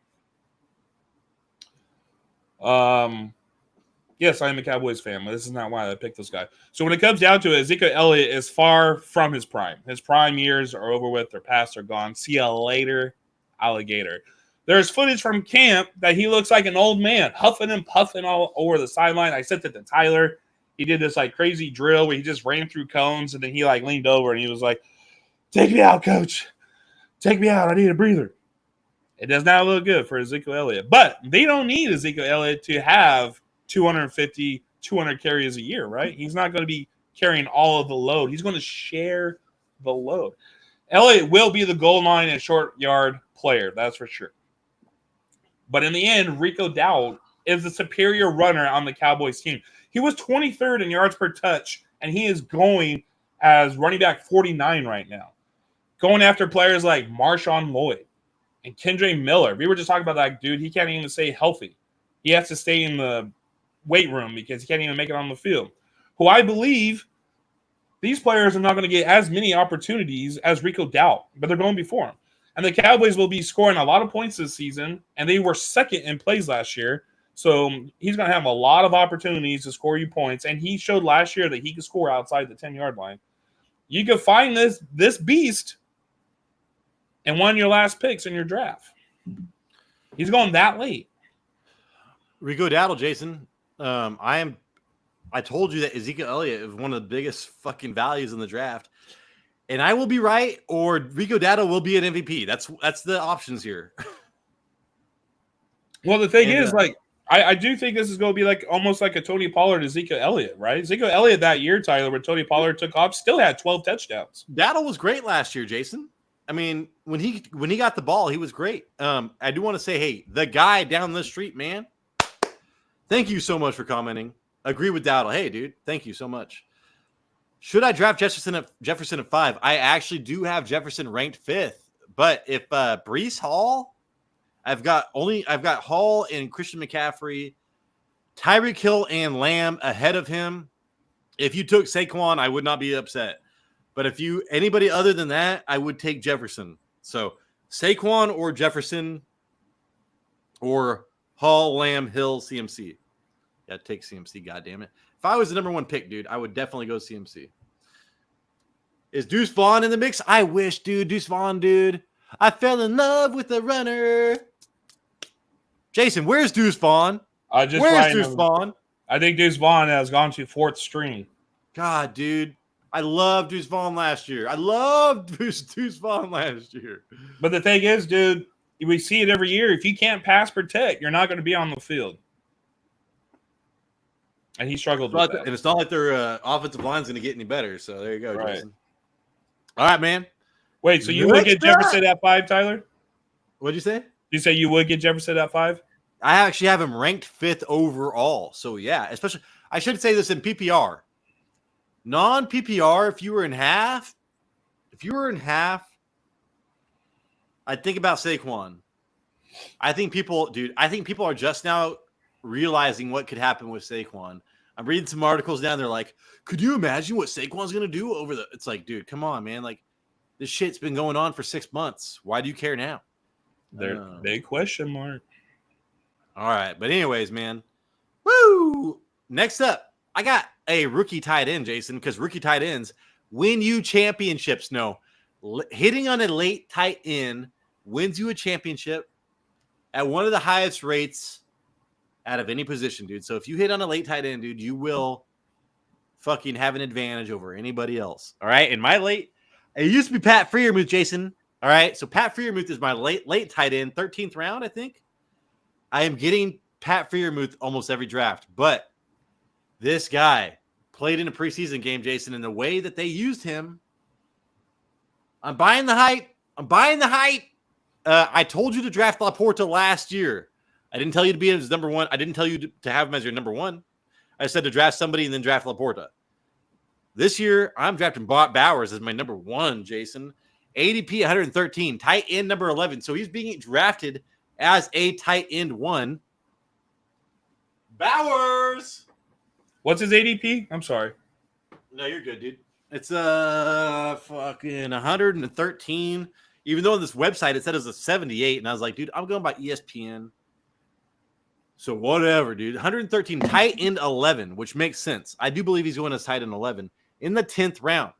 Yes, I am a Cowboys fan, but this is not why I picked this guy. So when it comes down to it, Ezekiel Elliott is far from his prime. His prime years are over with. They're past. They're gone. See ya later, alligator. There's footage from camp that he looks like an old man, huffing and puffing all over the sideline. I sent it to Tyler. He did this like crazy drill where he just ran through cones, and then he like leaned over and he was like, "Take me out, coach. Take me out. I need a breather." It does not look good for Ezekiel Elliott. But they don't need Ezekiel Elliott to have 250, 200 carries a year, right? He's not going to be carrying all of the load. He's going to share the load. Elliott will be the goal line and short yard player, that's for sure. But in the end, Rico Dowdle is the superior runner on the Cowboys team. He was 23rd in yards per touch, and he is going as running back 49 right now. Going after players like Marshawn Lloyd and Kendre Miller. We were just talking about that dude. He can't even stay healthy. He has to stay in the weight room because he can't even make it on the field. Who I believe these players are not going to get as many opportunities as Rico Dowdle, but they're going before him. And the Cowboys will be scoring a lot of points this season, and they were second in plays last year. So he's going to have a lot of opportunities to score you points, and he showed last year that he could score outside the 10-yard line. You could find this beast in one of your last picks in your draft. He's going that late. Rico Dowdle, Jason. I told you that Ezekiel Elliott is one of the biggest fucking values in the draft. And I will be right, or Rico Dowdle will be an MVP. That's the options here. Well, the thing is, like, I do think this is going to be like almost like a Tony Pollard, Ezekiel Elliott, right? Ezekiel Elliott that year, Tyler, when Tony Pollard took off, still had 12 touchdowns. Dowdle was great last year, Jason. I mean, when he got the ball, he was great. I do want to say, hey, the guy down the street, man. Thank you so much for commenting. Agree with Dowdle. Hey, dude, thank you so much. Should I draft Jefferson at 5? I actually do have Jefferson ranked 5th. But if Breece Hall, I've got Hall and Christian McCaffrey, Tyreek Hill and Lamb ahead of him. If you took Saquon, I would not be upset. But if anybody other than that, I would take Jefferson. So Saquon or Jefferson or Hall, Lamb, Hill, CMC. Yeah, take CMC, goddammit. If I was the number one pick, dude, I would definitely go CMC. Is Deuce Vaughn in the mix? I wish, dude. Deuce Vaughn, dude. I fell in love with the runner. Jason, where's Deuce Vaughn? Where's Deuce Vaughn? I think Deuce Vaughn has gone to 4th string. God, dude. I loved Deuce Vaughn last year. But the thing is, dude, we see it every year. If you can't pass protect, you're not going to be on the field. And he struggled with that. And it's not like their offensive line's going to get any better. So there you go, Jason. All right, man. Wait, so you would get Jefferson at 5, Tyler? What'd you say? You say you would get Jefferson at 5? I actually have him ranked 5th overall. So, yeah, especially – I should say this in PPR. Non-PPR, if you were in half, I'd think about Saquon. I think people are just now realizing what could happen with Saquon. I'm reading some articles down there like, could you imagine what Saquon's going to do over the – it's like, dude, come on, man. Like, this shit's been going on for 6 months. Why do you care now? Big question mark. All right. But anyways, man. Woo! Next up, I got a rookie tight end, Jason, because rookie tight ends win you championships. No, hitting on a late tight end wins you a championship at one of the highest rates out of any position, dude. So if you hit on a late tight end, dude, you will fucking have an advantage over anybody else. All right. And my late, it used to be Pat Freiermuth, Jason. All right. So Pat Freiermuth is my late tight end, 13th round, I think. I am getting Pat Freiermuth almost every draft, but this guy played in a preseason game, Jason, and the way that they used him, I'm buying the hype. I told you to draft Laporta last year. I didn't tell you to be his number one. I didn't tell you to have him as your number one. I said to draft somebody and then draft Laporta. This year, I'm drafting Bowers as my number one, Jason. ADP 113, tight end number 11. So he's being drafted as a tight end one. Bowers! What's his ADP? I'm sorry. No, you're good, dude. It's fucking 113. Even though on this website it said it was a 78, and I was like, dude, I'm going by ESPN. So whatever, dude. 113, tight end 11, which makes sense. I do believe he's going as tight end 11 in the 10th round.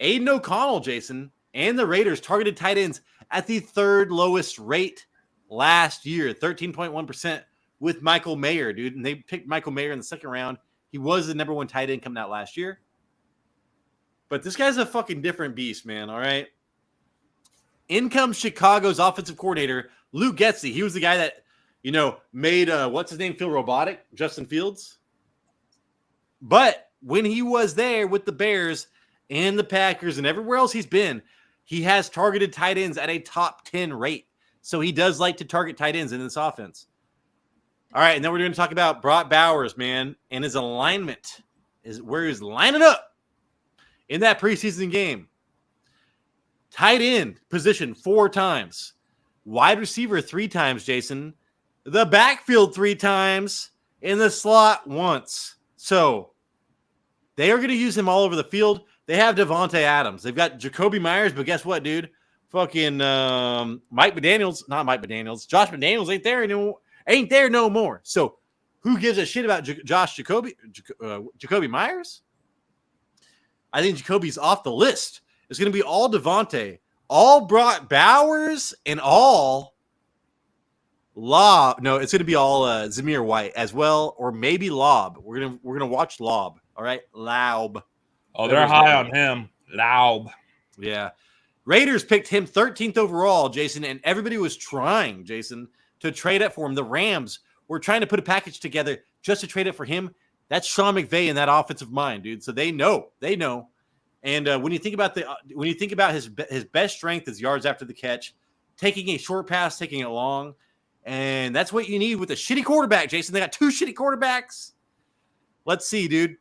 Aiden O'Connell, Jason, and the Raiders targeted tight ends at the third lowest rate last year, 13.1% with Michael Mayer, dude. And they picked Michael Mayer in the second round. He was the number one tight end coming out last year. But this guy's a fucking different beast, man, all right? In comes Chicago's offensive coordinator, Lou Getsy. He was the guy that, made, what's his name, feel robotic? Justin Fields. But when he was there with the Bears and the Packers and everywhere else he's been, he has targeted tight ends at a top 10 rate. So he does like to target tight ends in this offense. All right, and then we're going to talk about Brock Bowers, man, and his alignment is where he's lining up in that preseason game. Tight end position 4 times. Wide receiver 3 times, Jason. The backfield 3 times. In the slot once. So they are going to use him all over the field. They have Devontae Adams. They've got Jacoby Myers, but guess what, dude? Fucking Josh McDaniels ain't there no more. So who gives a shit about Jacoby Myers? I think Jacoby's off the list. It's going to be all Devontae, all Brock Bowers, and all Lob. No, it's going to be all Zamir White as well, or maybe Lob. We're gonna watch Lob. All right, Laub. Oh, they're high on him. Laub. Yeah. Raiders picked him 13th overall, Jason, and everybody was trying, Jason, to trade it for him. The Rams were trying to put a package together just to trade it for him. That's Sean McVay in that offensive mind, dude. So they know. And when you think about his best strength is yards after the catch, taking a short pass, taking it long, and that's what you need with a shitty quarterback, Jason. They got 2 shitty quarterbacks. Let's see, dude.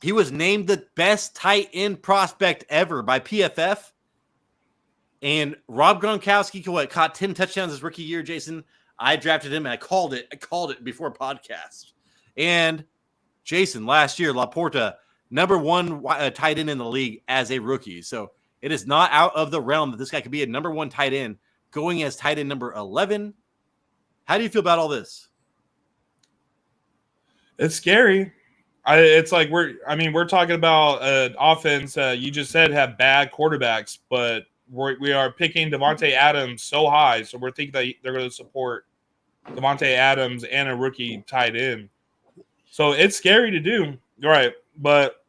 He was named the best tight end prospect ever by PFF. And Rob Gronkowski caught 10 touchdowns his rookie year, Jason. I drafted him, and I called it before podcast. And Jason, last year, Laporta, number 1 tight end in the league as a rookie. So it is not out of the realm that this guy could be a number 1 tight end going as tight end number 11. How do you feel about all this? It's scary. It's like we're talking about an offense you just said have bad quarterbacks, but we are picking Devontae Adams so high, so we're thinking that they're going to support Devontae Adams and a rookie tight end. So it's scary to do, right? But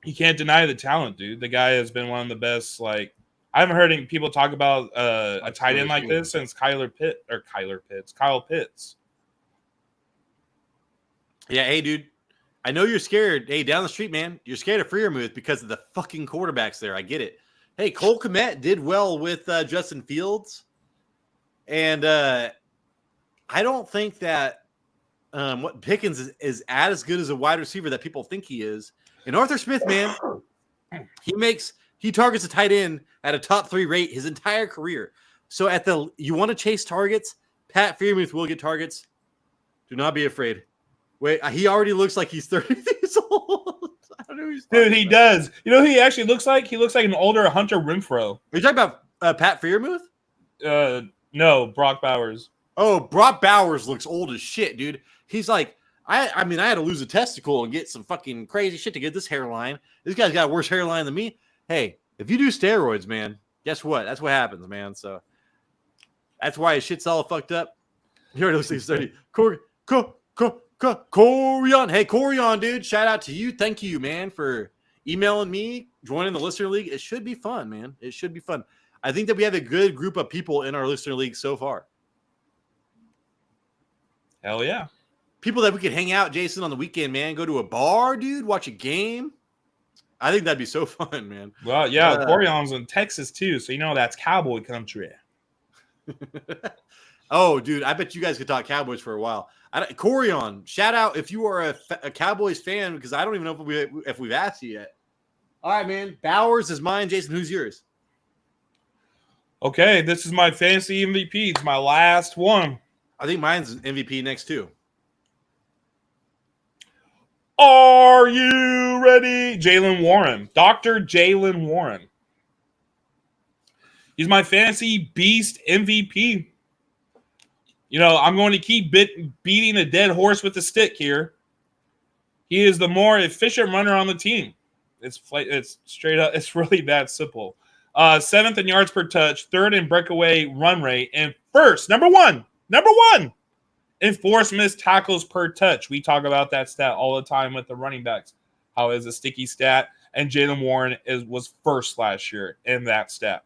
you can't deny the talent, dude. The guy has been one of the best. Like, I haven't heard any people talk about a tight end like this since Kyle Pitts. Yeah, hey, dude. I know you're scared. Hey, down the street, man. You're scared of Freiermuth because of the fucking quarterbacks there. I get it. Hey, Cole Kmet did well with Justin Fields. And I don't think that what Pickens is as good as a wide receiver that people think he is. And Arthur Smith, man, he targets a tight end at a top 3 rate his entire career. So you want to chase targets, Pat Freiermuth will get targets. Do not be afraid. Wait, he already looks like he's 30 years old. I don't know who he's Dude, he does. You know who he actually looks like? He looks like an older Hunter Renfrow. Are you talking about Pat Freiermuth? No, Brock Bowers. Oh, Brock Bowers looks old as shit, dude. He's like, I had to lose a testicle and get some fucking crazy shit to get this hairline. This guy's got a worse hairline than me. Hey, if you do steroids, man, guess what? That's what happens, man. So that's why his shit's all fucked up. He already looks like he's 30. Corion. Hey, Corion, dude. Shout out to you. Thank you, man, for emailing me, joining the listener league. It should be fun, man. It should be fun. I think that we have a good group of people in our listener league so far. Hell yeah. People that we could hang out, Jason, on the weekend, man. Go to a bar, dude. Watch a game. I think that'd be so fun, man. Well, yeah, Corion's in Texas too, so that's Cowboy country. Oh, dude, I bet you guys could talk Cowboys for a while. Corion, shout out if you are a Cowboys fan, because I don't even know if we've asked you yet. All right, man. Bowers is mine. Jason, who's yours? Okay, this is my fantasy MVP. It's my last one. I think mine's MVP next too. Are you ready? Jaylen Warren. Dr. Jaylen Warren. He's my fantasy beast MVP. I'm going to keep beating a dead horse with a stick here. He is the more efficient runner on the team. It's straight up. It's really that simple. 7th in yards per touch, 3rd in breakaway run rate, and first, number one in forced missed tackles per touch. We talk about that stat all the time with the running backs. How is a sticky stat? And Jaylen Warren was first last year in that stat.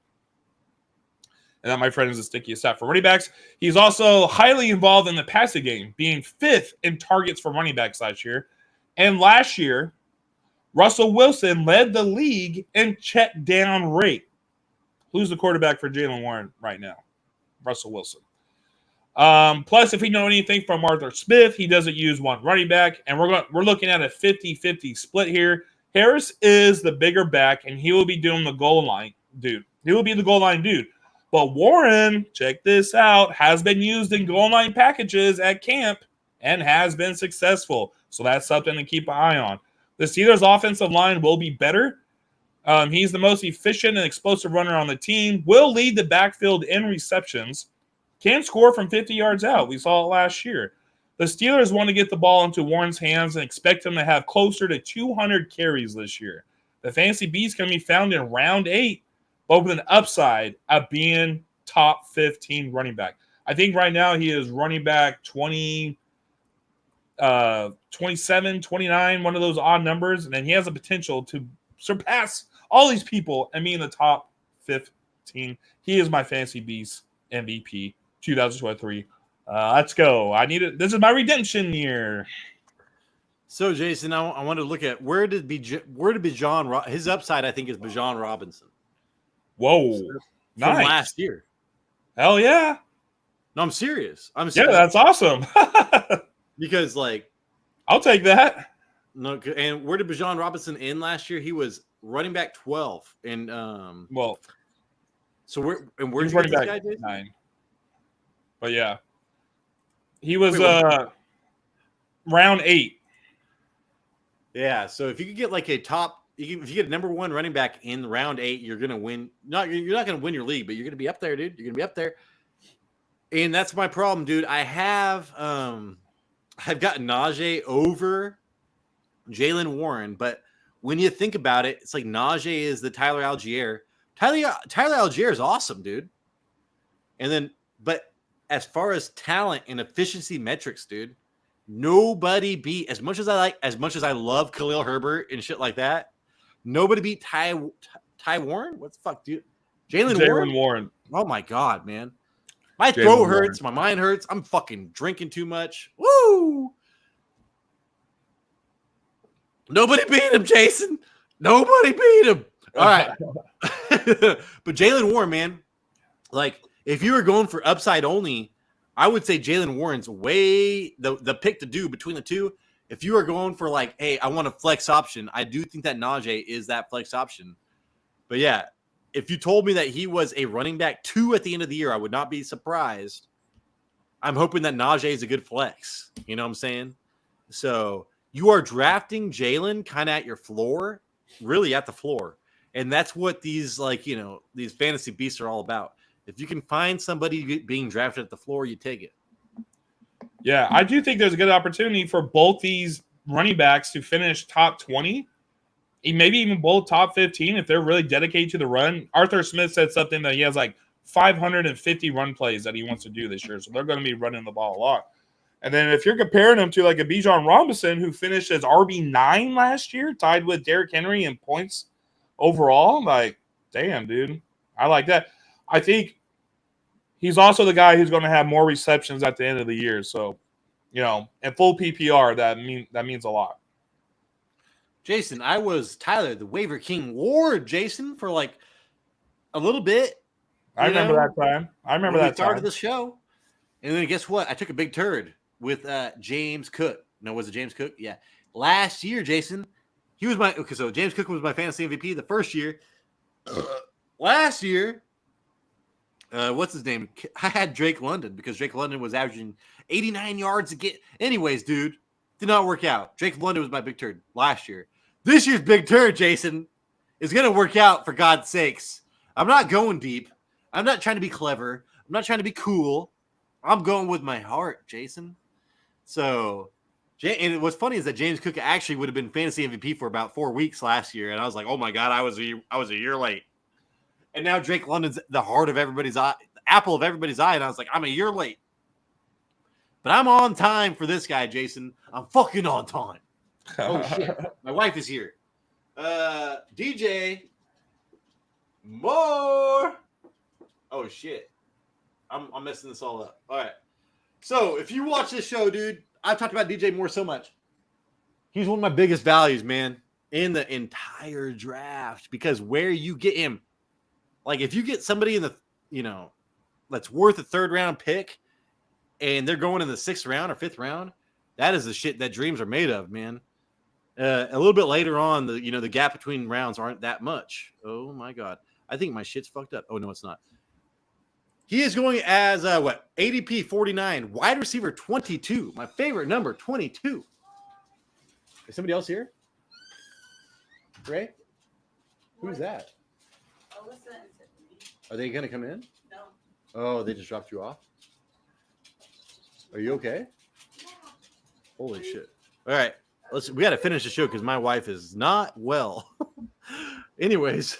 And that, my friend, is the stickiest stat for running backs. He's also highly involved in the passing game, being 5th in targets for running backs last year. And last year, Russell Wilson led the league in check down rate. Who's the quarterback for Jaylen Warren right now? Russell Wilson. Plus, if we know anything from Arthur Smith, he doesn't use one running back, and we're looking at a 50-50 split here. Harris is the bigger back, and he will be doing the goal line dude. He will be the goal line dude. But Warren, check this out, has been used in goal line packages at camp and has been successful. So that's something to keep an eye on. The Steelers' offensive line will be better. He's the most efficient and explosive runner on the team, will lead the backfield in receptions, can score from 50 yards out. We saw it last year. The Steelers want to get the ball into Warren's hands and expect him to have closer to 200 carries this year. The fantasy beast can be found in round 8, but with an upside of being top 15 running back. I think right now he is running back 20, 27, 29, one of those odd numbers, and then he has the potential to surpass all these people and be in the top 15. He is my fantasy beast MVP 2023. Let's go. I need it. This is my redemption year. So, Jason, I want to look at where did Bijan, his upside, I think, is Bijan Robinson. Whoa. From Nice. last year. Hell yeah. No, I'm serious. Yeah, that's awesome. Because, I'll take that. No, and where did Bijan Robinson end last year? He was running back 12. And so where's running back guy, Jason? 9? But yeah. He was round 8. Yeah, so if you could get if you get a number 1 running back in round 8, you're gonna win. You're not gonna win your league, but you're gonna be up there, dude. You're gonna be up there. And that's my problem, dude. I've got Najee over Jaylen Warren, but when you think about it, it's like Najee is the Tyler Algier. Tyler Algier is awesome, dude. And then, but as far as talent and efficiency metrics, dude, nobody beat as much as I love Khalil Herbert and shit like that. Nobody beat Ty Warren. What the fuck, dude? Jaylen Warren. Oh my god, man. My throat hurts. My mind hurts. I'm fucking drinking too much. Woo! Nobody beat him, Jason. Nobody beat him. All right. But Jaylen Warren, man, if you were going for upside only, I would say Jaylen Warren's way the pick to do between the two. If you are going for hey, I want a flex option, I do think that Najee is that flex option. But yeah, if you told me that he was a running back 2 at the end of the year, I would not be surprised. I'm hoping that Najee is a good flex. You know what I'm saying? So you are drafting Jaylen kind of at your floor, really at the floor. And that's what these these fantasy beasts are all about. If you can find somebody being drafted at the floor, you take it. Yeah, I do think there's a good opportunity for both these running backs to finish top 20, maybe even both top 15 if they're really dedicated to the run. Arthur Smith said something that he has 550 run plays that he wants to do this year, so they're going to be running the ball a lot. And then if you're comparing them to a Bijan Robinson who finished as RB9 last year, tied with Derrick Henry in points overall, damn, dude. I like that. I think he's also the guy who's going to have more receptions at the end of the year. So, in full PPR, that means a lot. Jason, I was Tyler, the Waiver King Ward, Jason, for like a little bit. I remember that time. I remember when that we started time. the show. And then guess what? I took a big turd with James Cook. No, was it James Cook? Yeah. Last year, Jason, he was my okay. So James Cook was my fantasy MVP the first year. Last year, what's his name? I had Drake London because Drake London was averaging 89 yards a get. Anyways, dude, did not work out. Drake London was my big turd last year. This year's big turd, Jason, is going to work out for God's sakes. I'm not going deep. I'm not trying to be clever. I'm not trying to be cool. I'm going with my heart, Jason. So, and what's funny is that James Cook actually would have been fantasy MVP for about 4 weeks last year, and I was like, oh my God, I was a year late. And now Drake London's the heart of everybody's eye, the apple of everybody's eye, and I was like, I'm a year late. But I'm on time for this guy, Jason. I'm fucking on time. Oh shit, my wife is here. DJ Moore. Oh shit. I'm messing this all up. All right. So if you watch this show, dude, I've talked about DJ Moore so much. He's one of my biggest values, man, in the entire draft because where you get him, like if you get somebody in the, that's worth a third round pick and they're going in the 6th round or 5th round, that is the shit that dreams are made of, man. A little bit later on, the gap between rounds aren't that much. Oh my God. I think my shit's fucked up. Oh no, it's not. He is going as ADP 49, wide receiver 22. My favorite number, 22. Is somebody else here? Ray? Who's that? Are they going to come in? No. Oh, they just dropped you off? Are you okay? Holy shit. All right. We got to finish the show because my wife is not well. Anyways.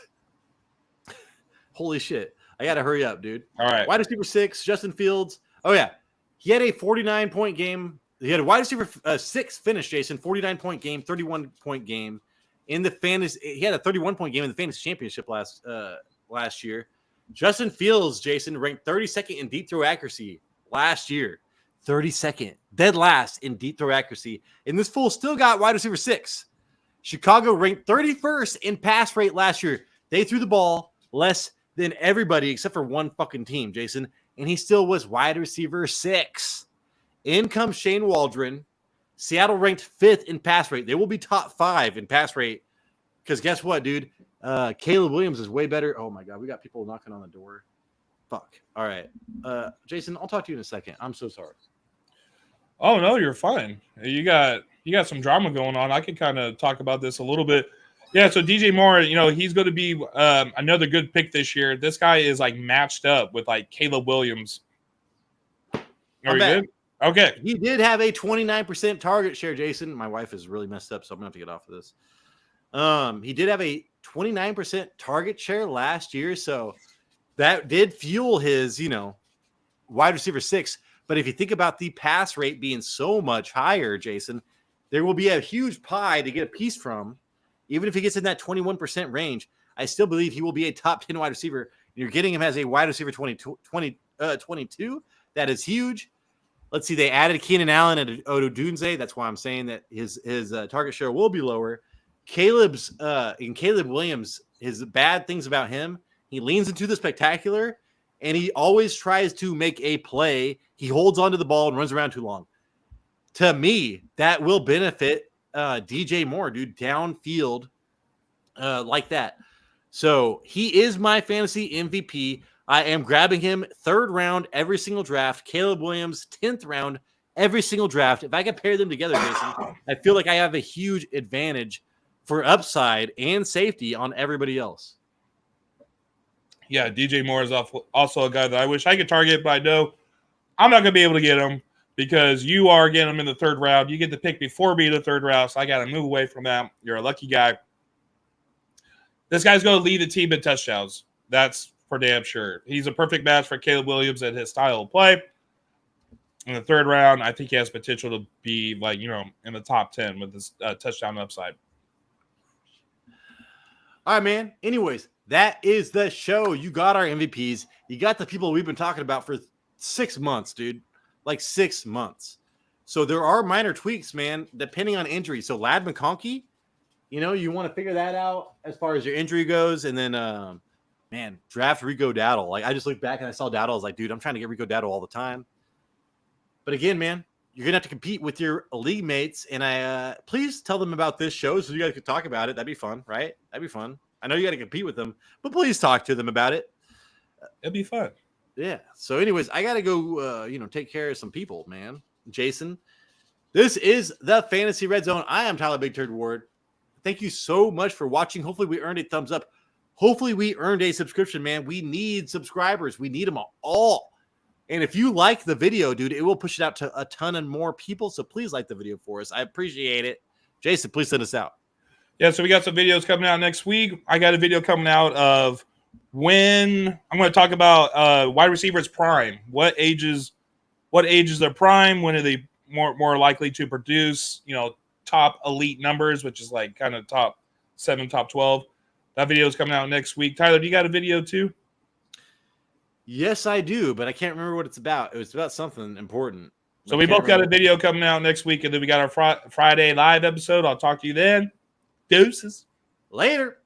Holy shit. I got to hurry up, dude. All right. Wide receiver 6, Justin Fields. Oh, yeah. He had a 49-point game. He had a wide receiver 6 finish, Jason. 49-point game, 31-point game. In the fantasy, he had a 31-point game in the fantasy championship last year. Justin Fields, Jason, ranked 32nd in deep throw accuracy last year. 32nd. Dead last in deep throw accuracy. And this fool still got wide receiver 6. Chicago ranked 31st in pass rate last year. They threw the ball less than everybody except for one fucking team, Jason. And he still was wide receiver 6. In comes Shane Waldron. Seattle ranked 5th in pass rate. They will be top 5 in pass rate. Because guess what, dude? Caleb Williams is way better. Oh, my God. We got people knocking on the door. Fuck. All right. Jason, I'll talk to you in a second. I'm so sorry. Oh, no, you're fine. You got some drama going on. I can kind of talk about this a little bit. Yeah, so DJ Moore, he's going to be another good pick this year. This guy is like matched up with like Caleb Williams. Are we good? Okay. He did have a 29% target share, Jason. My wife is really messed up, so I'm going to have to get off of this. He did have a 29% target share last year, so that did fuel his, wide receiver 6. But if you think about the pass rate being so much higher, Jason, there will be a huge pie to get a piece from. Even if he gets in that 21% range, I still believe he will be a top 10 wide receiver. You're getting him as a wide receiver 22. That is huge. Let's see. They added Keenan Allen and Odunze. That's why I'm saying that his target share will be lower. Caleb Williams, his bad things about him, he leans into the spectacular, and he always tries to make a play. He holds onto the ball and runs around too long. To me, that will benefit DJ Moore, dude, downfield like that. So he is my fantasy MVP. I am grabbing him 3rd round every single draft. Caleb Williams, 10th round every single draft. If I can pair them together, Jason, I feel like I have a huge advantage for upside and safety on everybody else. Yeah, DJ Moore is also a guy that I wish I could target, but I know I'm not going to be able to get him because you are getting him in the 3rd round. You get the pick before me in the 3rd round, so I got to move away from that. You're a lucky guy. This guy's going to lead the team in touchdowns. That's for damn sure. He's a perfect match for Caleb Williams and his style of play. In the 3rd round, I think he has potential to be in the top 10 with this touchdown upside. All right, man. Anyways, that is the show. You got our MVPs. You got the people we've been talking about for 6 months, dude. Like 6 months. So there are minor tweaks, man, depending on injury. So Lad McConkey, you want to figure that out as far as your injury goes, and then man, draft Rico Dowdle. Like I just looked back and I saw Dowdle. I was like, dude, I'm trying to get Rico Dowdle all the time. But again, man, you're gonna have to compete with your league mates, and I please tell them about this show so you guys could talk about it. That'd be fun, right? That'd be fun. I know you got to compete with them, but please talk to them about it. It'd be fun. Yeah. So, anyways, I gotta go. Take care of some people, man. Jason, this is the Fantasy Red Zone. I am Tyler Big Turd Ward. Thank you so much for watching. Hopefully, we earned a thumbs up. Hopefully, we earned a subscription, man. We need subscribers. We need them all. And if you like the video, dude, it will push it out to a ton of more people. So please like the video for us. I appreciate it. Jason, please send us out. Yeah, so we got some videos coming out next week. I got a video coming out of when I'm going to talk about wide receivers prime. What age is their prime? When are they more likely to produce, top elite numbers, which is like kind of top 7, top 12. That video is coming out next week. Tyler, do you got a video too? Yes, I do, but I can't remember what it's about. It was about something important. So we both got a video coming out next week, and then we got our Friday live episode. I'll talk to you then. Deuces. Later.